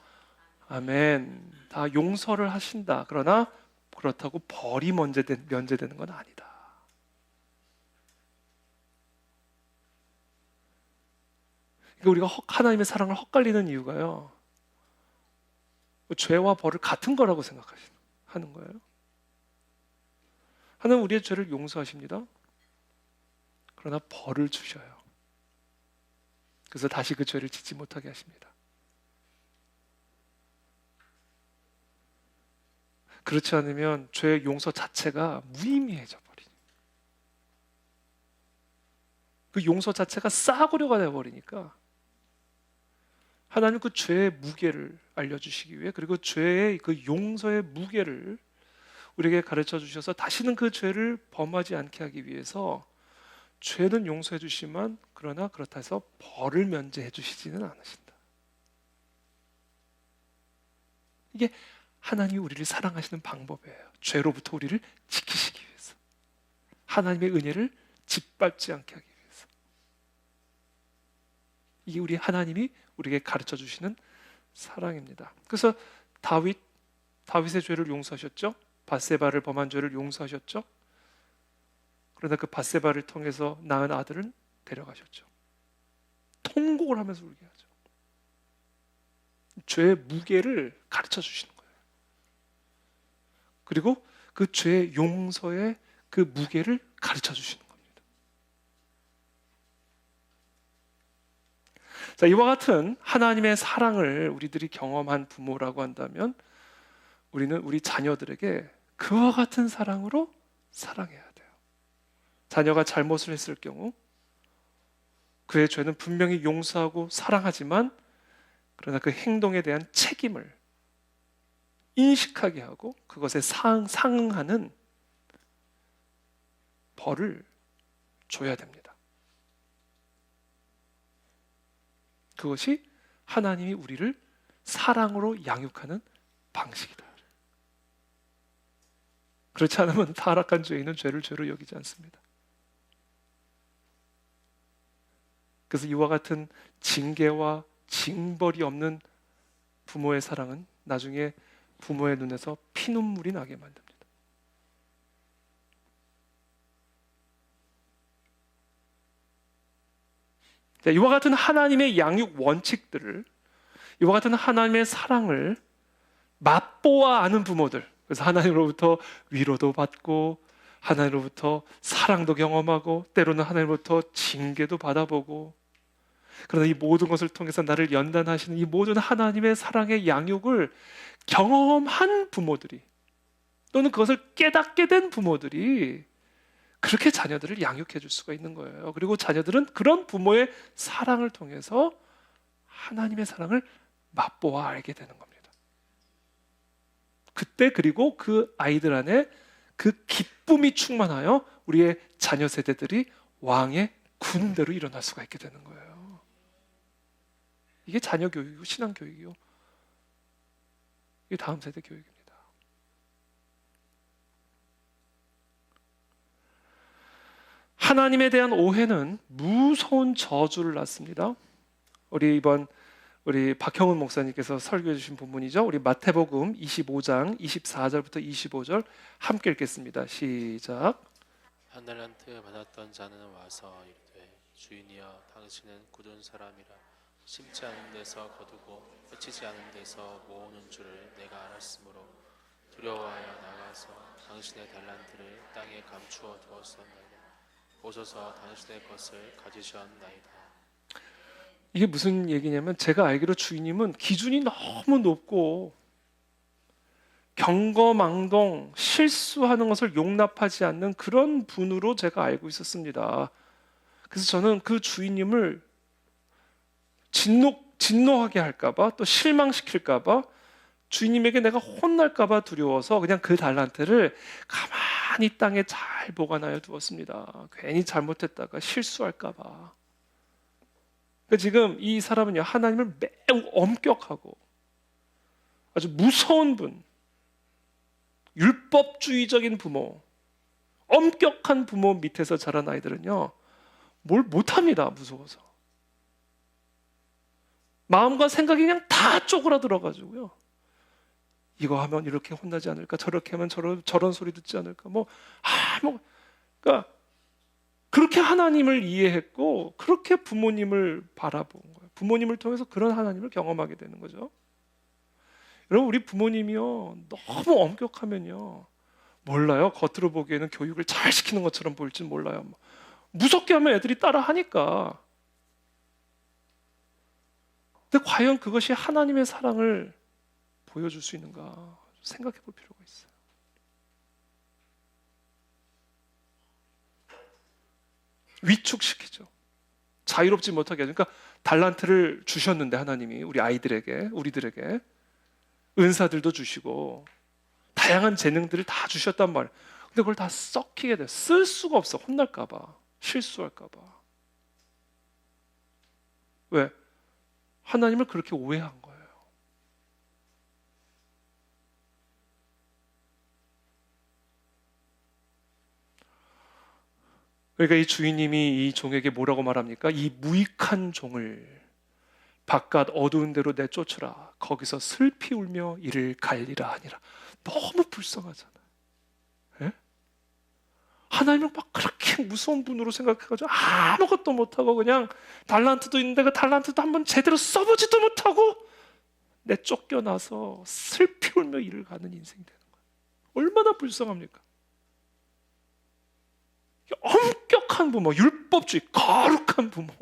아멘. 다 용서를 하신다. 그러나 그렇다고 벌이 면제되는 건 아니다. 그러니까 우리가 하나님의 사랑을 헛갈리는 이유가요, 죄와 벌을 같은 거라고 생각하는 거예요. 하나님 우리의 죄를 용서하십니다. 그러나 벌을 주셔요. 그래서 다시 그 죄를 짓지 못하게 하십니다. 그렇지 않으면 죄의 용서 자체가 무의미해져 버리니. 그 용서 자체가 싸구려가 되어버리니까 하나님 그 죄의 무게를 알려주시기 위해, 그리고 죄의 그 용서의 무게를 우리에게 가르쳐 주셔서 다시는 그 죄를 범하지 않게 하기 위해서 죄는 용서해 주시지만 그러나 그렇다 해서 벌을 면제해 주시지는 않으신다. 이게 하나님이 우리를 사랑하시는 방법이에요. 죄로부터 우리를 지키시기 위해서, 하나님의 은혜를 짓밟지 않게 하기 위해서. 이게 우리 하나님이 우리에게 가르쳐 주시는 사랑입니다. 그래서 다윗의 죄를 용서하셨죠. 밧세바를 범한 죄를 용서하셨죠. 그러나 그 밧세바를 통해서 낳은 아들은 데려가셨죠. 통곡을 하면서 울게 하죠. 죄의 무게를 가르쳐 주시는 거예요. 그리고 그 죄의 용서의 그 무게를 가르쳐 주시는 겁니다. 자, 이와 같은 하나님의 사랑을 우리들이 경험한 부모라고 한다면 우리는 우리 자녀들에게 그와 같은 사랑으로 사랑해야 돼요. 자녀가 잘못을 했을 경우 그의 죄는 분명히 용서하고 사랑하지만, 그러나 그 행동에 대한 책임을 인식하게 하고 그것에 상응하는 벌을 줘야 됩니다. 그것이 하나님이 우리를 사랑으로 양육하는 방식이다. 그렇지 않으면 타락한 죄인은 죄를 죄로 여기지 않습니다. 그래서 이와 같은 징계와 징벌이 없는 부모의 사랑은 나중에 부모의 눈에서 피눈물이 나게 만듭니다. 자, 이와 같은 하나님의 양육 원칙들을, 이와 같은 하나님의 사랑을 맛보아 아는 부모들, 그래서 하나님으로부터 위로도 받고 하나님으로부터 사랑도 경험하고 때로는 하나님으로부터 징계도 받아보고, 그러나 이 모든 것을 통해서 나를 연단하시는 이 모든 하나님의 사랑의 양육을 경험한 부모들이, 또는 그것을 깨닫게 된 부모들이 그렇게 자녀들을 양육해 줄 수가 있는 거예요. 그리고 자녀들은 그런 부모의 사랑을 통해서 하나님의 사랑을 맛보아 알게 되는 겁니다. 그때 그리고 그 아이들 안에 그 기쁨이 충만하여 우리의 자녀 세대들이 왕의 군대로 일어날 수가 있게 되는 거예요. 이게 자녀 교육이고 신앙 교육이요. 이게 다음 세대 교육입니다. 하나님에 대한 오해는 무서운 저주를 낳습니다. 우리 박형훈 목사님께서 설교해 주신 본문이죠. 우리 마태복음 25장 24절부터 25절 함께 읽겠습니다. 시작. 한 달란트 받았던 자는 와서 이르되 주인이여 당신은 굳은 사람이라 심지 않은 데서 거두고 흩치지 않은 데서 모으는 줄을 내가 알았으므로 두려워하여 나가서 당신의 달란트를 땅에 감추어 두었었나이다. 오소서 당신의 것을 가지셨나이다. 이게 무슨 얘기냐면, 제가 알기로 주인님은 기준이 너무 높고 경거망동 실수하는 것을 용납하지 않는 그런 분으로 제가 알고 있었습니다. 그래서 저는 그 주인님을 진노하게 할까봐, 또 실망시킬까봐, 주인님에게 내가 혼날까봐 두려워서 그냥 그 달란트를 가만히 땅에 잘 보관하여 두었습니다. 괜히 잘못했다가 실수할까봐. 그러니까 지금 이 사람은요, 하나님을 매우 엄격하고 아주 무서운 분, 율법주의적인 부모, 엄격한 부모 밑에서 자란 아이들은요, 뭘 못합니다. 무서워서. 마음과 생각이 그냥 다 쪼그라들어가지고요, 이거 하면 이렇게 혼나지 않을까, 저렇게 하면 저런 소리 듣지 않을까, 그러니까 그렇게 하나님을 이해했고 그렇게 부모님을 바라본 거예요. 부모님을 통해서 그런 하나님을 경험하게 되는 거죠. 여러분, 우리 부모님이요, 너무 엄격하면요, 몰라요. 겉으로 보기에는 교육을 잘 시키는 것처럼 보일지 몰라요. 무섭게 하면 애들이 따라 하니까. 근데 과연 그것이 하나님의 사랑을 보여줄 수 있는가 생각해 볼 필요가 있어요. 위축시키죠. 자유롭지 못하게 하죠. 그러니까 달란트를 주셨는데 하나님이 우리 아이들에게, 우리들에게 은사들도 주시고 다양한 재능들을 다 주셨단 말이에요. 근데 그걸 다 썩히게 돼요. 쓸 수가 없어. 혼날까 봐, 실수할까 봐. 왜? 하나님을 그렇게 오해한 거예요. 그러니까 이 주인님이 이 종에게 뭐라고 말합니까? 이 무익한 종을 바깥 어두운 데로 내쫓으라. 거기서 슬피 울며 이를 갈리라 하니라. 너무 불쌍하잖아요. 예? 하나님을 막 그렇게 무서운 분으로 생각해가지고 아무것도 못하고 그냥 달란트도 있는데 그 달란트도 한번 제대로 써보지도 못하고 내쫓겨나서 슬피 울며 이를 가는 인생이 되는 거예요. 얼마나 불쌍합니까? 엄격한 부모, 율법주의, 거룩한 부모.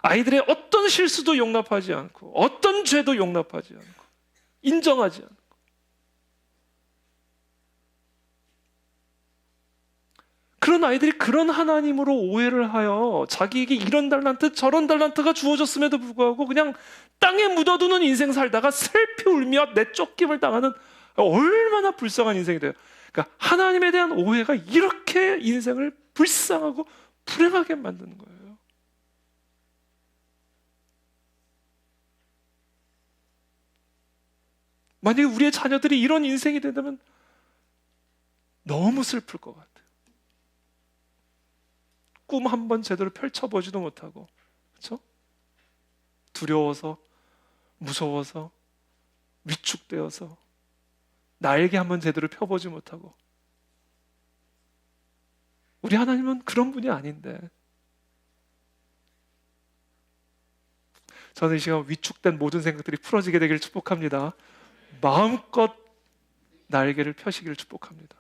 아이들의 어떤 실수도 용납하지 않고 어떤 죄도 용납하지 않고 인정하지 않고 그런 아이들이 그런 하나님으로 오해를 하여 자기에게 이런 달란트 저런 달란트가 주어졌음에도 불구하고 그냥 땅에 묻어두는 인생 살다가 슬피 울며 내쫓김을 당하는 얼마나 불쌍한 인생이 돼요. 그러니까 하나님에 대한 오해가 이렇게 인생을 불쌍하고 불행하게 만드는 거예요. 만약에 우리의 자녀들이 이런 인생이 된다면 너무 슬플 것 같아요. 꿈 한 번 제대로 펼쳐보지도 못하고, 그렇죠? 두려워서, 무서워서, 위축되어서 날개 한 번 제대로 펴보지 못하고. 우리 하나님은 그런 분이 아닌데. 저는 이 시간 위축된 모든 생각들이 풀어지게 되기를 축복합니다. 마음껏 날개를 펴시기를 축복합니다.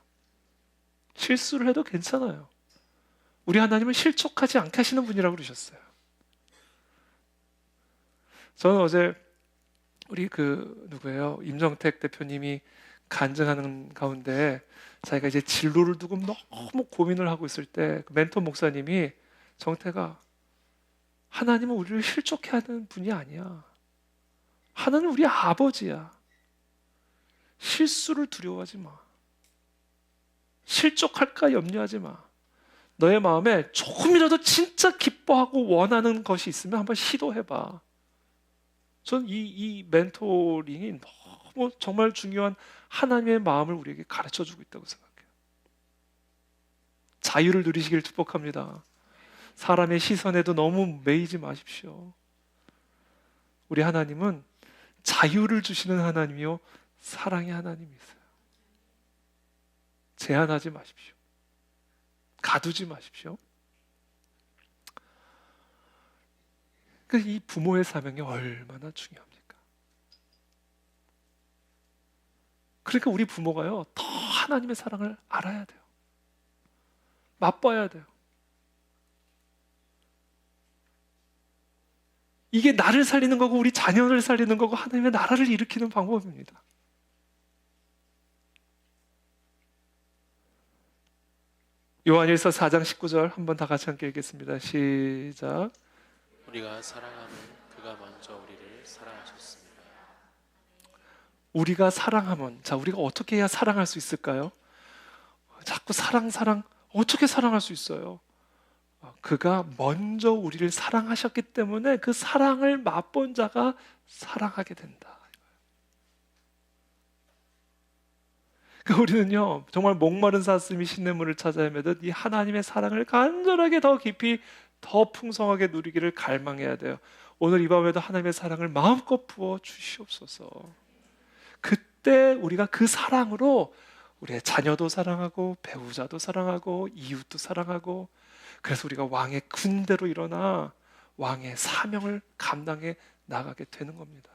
실수를 해도 괜찮아요. 우리 하나님은 실족하지 않게 하시는 분이라고 그러셨어요. 저는 어제 우리 누구예요? 임정택 대표님이 간증하는 가운데 자기가 이제 진로를 두고 너무 고민을 하고 있을 때 멘토 목사님이 정태가 하나님은 우리를 실족해 하는 분이 아니야. 하나님은 우리 아버지야. 실수를 두려워하지 마. 실족할까 염려하지 마. 너의 마음에 조금이라도 진짜 기뻐하고 원하는 것이 있으면 한번 시도해봐. 저는 이 멘토링이 너무 정말 중요한 하나님의 마음을 우리에게 가르쳐주고 있다고 생각해요. 자유를 누리시길 축복합니다. 사람의 시선에도 너무 매이지 마십시오. 우리 하나님은 자유를 주시는 하나님이요 사랑의 하나님이세요. 제한하지 마십시오. 가두지 마십시오. 이 부모의 사명이 얼마나 중요합니까? 그러니까 우리 부모가요 더 하나님의 사랑을 알아야 돼요. 맛봐야 돼요. 이게 나를 살리는 거고 우리 자녀를 살리는 거고 하나님의 나라를 일으키는 방법입니다. 요한일서 4장 19절 한번 다 같이 함께 읽겠습니다. 시작. 우리가 사랑하면 그가 먼저 우리를 사랑하셨습니다. 우리가 사랑하면, 자, 우리가 어떻게 해야 사랑할 수 있을까요? 자꾸 사랑 어떻게 사랑할 수 있어요? 그가 먼저 우리를 사랑하셨기 때문에 그 사랑을 맛본 자가 사랑하게 된다. 우리는요 정말 목마른 사슴이 시냇물을 찾아 헤매듯 이 하나님의 사랑을 간절하게 더 깊이 더 풍성하게 누리기를 갈망해야 돼요. 오늘 이 밤에도 하나님의 사랑을 마음껏 부어 주시옵소서. 그때 우리가 그 사랑으로 우리의 자녀도 사랑하고 배우자도 사랑하고 이웃도 사랑하고, 그래서 우리가 왕의 군대로 일어나 왕의 사명을 감당해 나가게 되는 겁니다.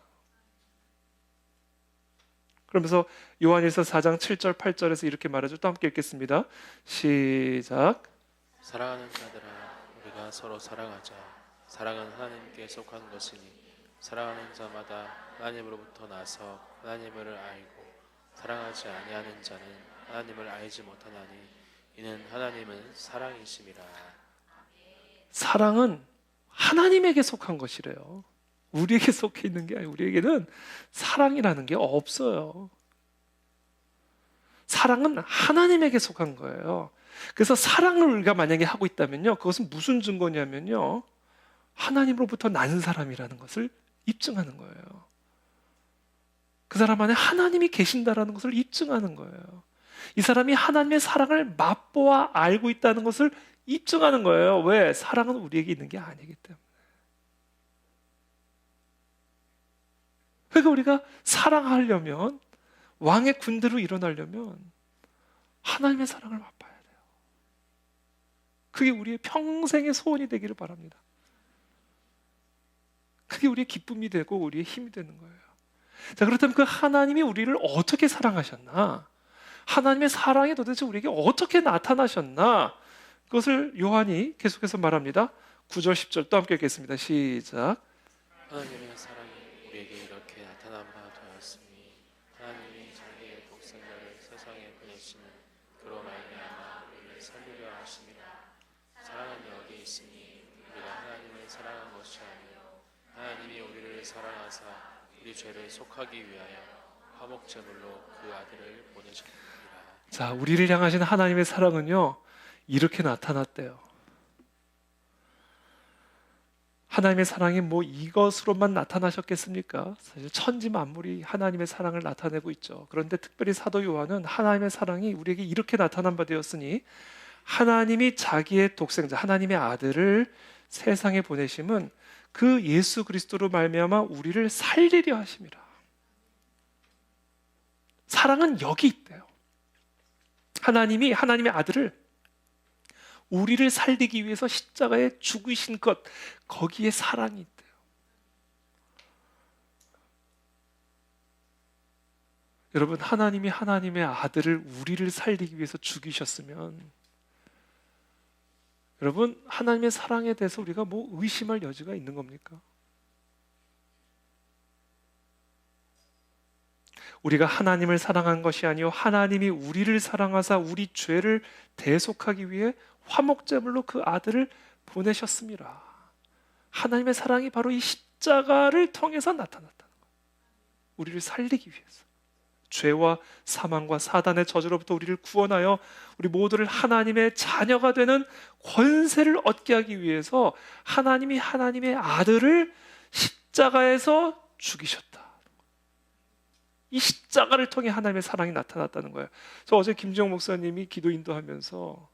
그러면서 요한일서 4장 7절 8절에서 이렇게 말하죠. 또 함께 읽겠습니다. 시작. 사랑하는 자들아 우리가 서로 사랑하자. 사랑은 하나님께 속한 것이니 사랑하는 자마다 하나님으로부터 나서 하나님을 알고 사랑하지 아니하는 자는 하나님을 알지 못하나니 이는 하나님은 사랑이심이라. 사랑은 하나님에게 속한 것이래요. 우리에게 속해 있는 게 아니고 우리에게는 사랑이라는 게 없어요. 사랑은 하나님에게 속한 거예요. 그래서 사랑을 우리가 만약에 하고 있다면요, 그것은 무슨 증거냐면요, 하나님으로부터 난 사람이라는 것을 입증하는 거예요. 그 사람 안에 하나님이 계신다라는 것을 입증하는 거예요. 이 사람이 하나님의 사랑을 맛보아 알고 있다는 것을 입증하는 거예요. 왜? 사랑은 우리에게 있는 게 아니기 때문에. 그러니까 우리가 사랑하려면, 왕의 군대로 일어나려면 하나님의 사랑을 맛봐야 돼요. 그게 우리의 평생의 소원이 되기를 바랍니다. 그게 우리의 기쁨이 되고 우리의 힘이 되는 거예요. 자, 그렇다면 그 하나님이 우리를 어떻게 사랑하셨나? 하나님의 사랑이 도대체 우리에게 어떻게 나타나셨나? 그것을 요한이 계속해서 말합니다. 9절 10절 또 함께 읽겠습니다. 시작. 하나님의 사랑이 우리에게 이렇게 나타난 바 되었으니 하나님이 자기의 독생자를 세상에 보내시는 그로 말미암아 우리를 살리려 하심이라. 사랑은 여기 있으니 우리가 하나님을 사랑한 것이 아니요 하나님이 우리를 사랑하사 우리 죄를 속하기 위하여 화목제물로 그 아들을 보내셨느니라. 자, 우리를 향하신 하나님의 사랑은요, 이렇게 나타났대요. 하나님의 사랑이 뭐 이것으로만 나타나셨겠습니까? 사실 천지 만물이 하나님의 사랑을 나타내고 있죠. 그런데 특별히 사도 요한은 하나님의 사랑이 우리에게 이렇게 나타난 바 되었으니 하나님이 자기의 독생자, 하나님의 아들을 세상에 보내심은 그 예수 그리스도로 말미암아 우리를 살리려 하심이라. 사랑은 여기 있대요. 하나님이 하나님의 아들을 우리를 살리기 위해서 십자가에 죽으신 것, 거기에 사랑이 있대요. 여러분, 하나님이 하나님의 아들을 우리를 살리기 위해서 죽이셨으면, 여러분, 하나님의 사랑에 대해서 우리가 뭐 의심할 여지가 있는 겁니까? 우리가 하나님을 사랑한 것이 아니요 하나님이 우리를 사랑하사 우리 죄를 대속하기 위해 화목제물로 그 아들을 보내셨습니다. 하나님의 사랑이 바로 이 십자가를 통해서 나타났다는 거예요. 우리를 살리기 위해서. 죄와 사망과 사단의 저주로부터 우리를 구원하여 우리 모두를 하나님의 자녀가 되는 권세를 얻게 하기 위해서 하나님이 하나님의 아들을 십자가에서 죽이셨다. 이 십자가를 통해 하나님의 사랑이 나타났다는 거예요. 저 어제 김지영 목사님이 기도 인도하면서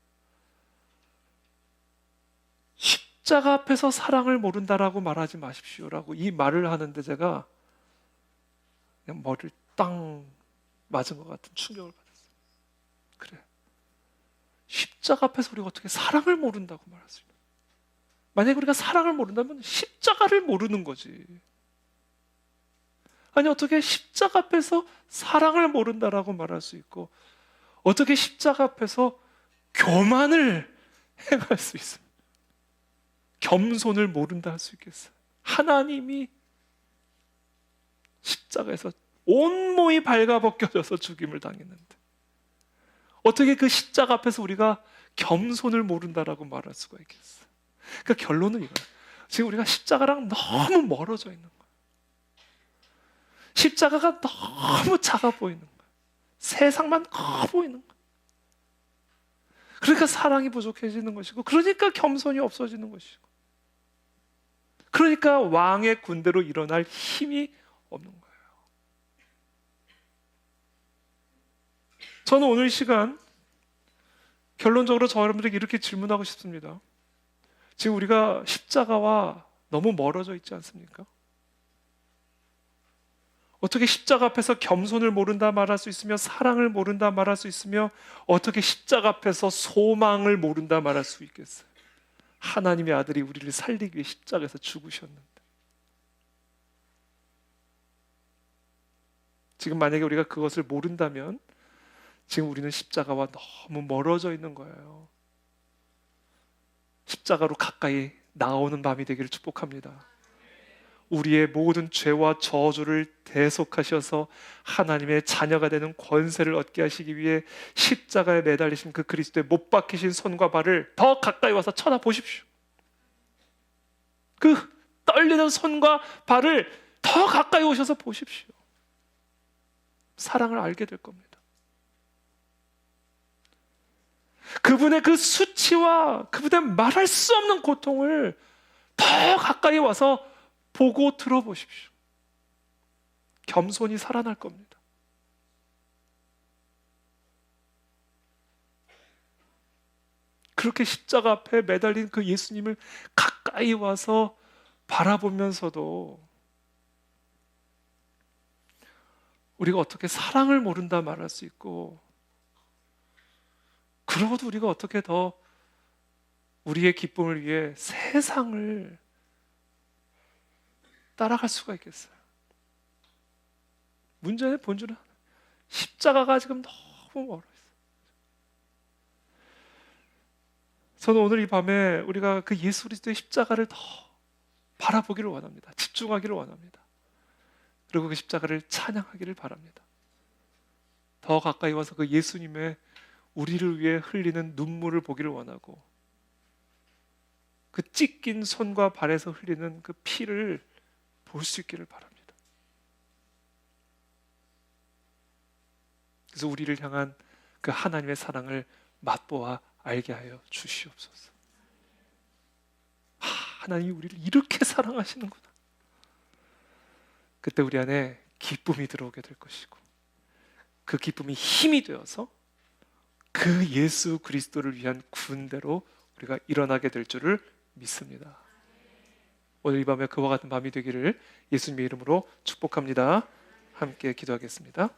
십자가 앞에서 사랑을 모른다라고 말하지 마십시오라고 이 말을 하는데 제가 그냥 머리를 땅 맞은 것 같은 충격을 받았어요. 그래, 십자가 앞에서 우리가 어떻게 사랑을 모른다고 말할 수 있나? 만약에 우리가 사랑을 모른다면 십자가를 모르는 거지. 아니, 어떻게 십자가 앞에서 사랑을 모른다라고 말할 수 있고 어떻게 십자가 앞에서 교만을 행할 수 있습니까? 겸손을 모른다 할 수 있겠어요? 하나님이 십자가에서 온몸이 발가벗겨져서 죽임을 당했는데 어떻게 그 십자가 앞에서 우리가 겸손을 모른다라고 말할 수가 있겠어요? 그러니까 결론은 이거예요. 지금 우리가 십자가랑 너무 멀어져 있는 거예요. 십자가가 너무 작아 보이는 거예요. 세상만 커 보이는 거예요. 그러니까 사랑이 부족해지는 것이고, 그러니까 겸손이 없어지는 것이고, 그러니까 왕의 군대로 일어날 힘이 없는 거예요. 저는 오늘 시간 결론적으로 저 여러분들에게 이렇게 질문하고 싶습니다. 지금 우리가 십자가와 너무 멀어져 있지 않습니까? 어떻게 십자가 앞에서 겸손을 모른다 말할 수 있으며 사랑을 모른다 말할 수 있으며 어떻게 십자가 앞에서 소망을 모른다 말할 수 있겠어요? 하나님의 아들이 우리를 살리기 위해 십자가에서 죽으셨는데, 지금 만약에 우리가 그것을 모른다면 지금 우리는 십자가와 너무 멀어져 있는 거예요. 십자가로 가까이 나오는 밤이 되기를 축복합니다. 우리의 모든 죄와 저주를 대속하셔서 하나님의 자녀가 되는 권세를 얻게 하시기 위해 십자가에 매달리신 그 그리스도의 못 박히신 손과 발을 더 가까이 와서 쳐다보십시오. 그 떨리는 손과 발을 더 가까이 오셔서 보십시오. 사랑을 알게 될 겁니다. 그분의 그 수치와 그분의 말할 수 없는 고통을 더 가까이 와서 보고 들어보십시오. 겸손이 살아날 겁니다. 그렇게 십자가 앞에 매달린 그 예수님을 가까이 와서 바라보면서도 우리가 어떻게 사랑을 모른다 말할 수 있고, 그러고도 우리가 어떻게 더 우리의 기쁨을 위해 세상을 따라갈 수가 있겠어요? 문제의 본질은 십자가가 지금 너무 멀어 있어요. 저는 오늘 이 밤에 우리가 그 예수 그리스도의 십자가를 더 바라보기를 원합니다. 집중하기를 원합니다. 그리고 그 십자가를 찬양하기를 바랍니다. 더 가까이 와서 그 예수님의 우리를 위해 흘리는 눈물을 보기를 원하고, 그 찢긴 손과 발에서 흘리는 그 피를 볼 수 있기를 바랍니다. 그래서 우리를 향한 그 하나님의 사랑을 맛보아 알게 하여 주시옵소서. 하나님이 우리를 이렇게 사랑하시는구나. 그때 우리 안에 기쁨이 들어오게 될 것이고, 그 기쁨이 힘이 되어서 그 예수 그리스도를 위한 군대로 우리가 일어나게 될 줄을 믿습니다. 오늘 이 밤에 그와 같은 밤이 되기를 예수님의 이름으로 축복합니다. 함께 기도하겠습니다.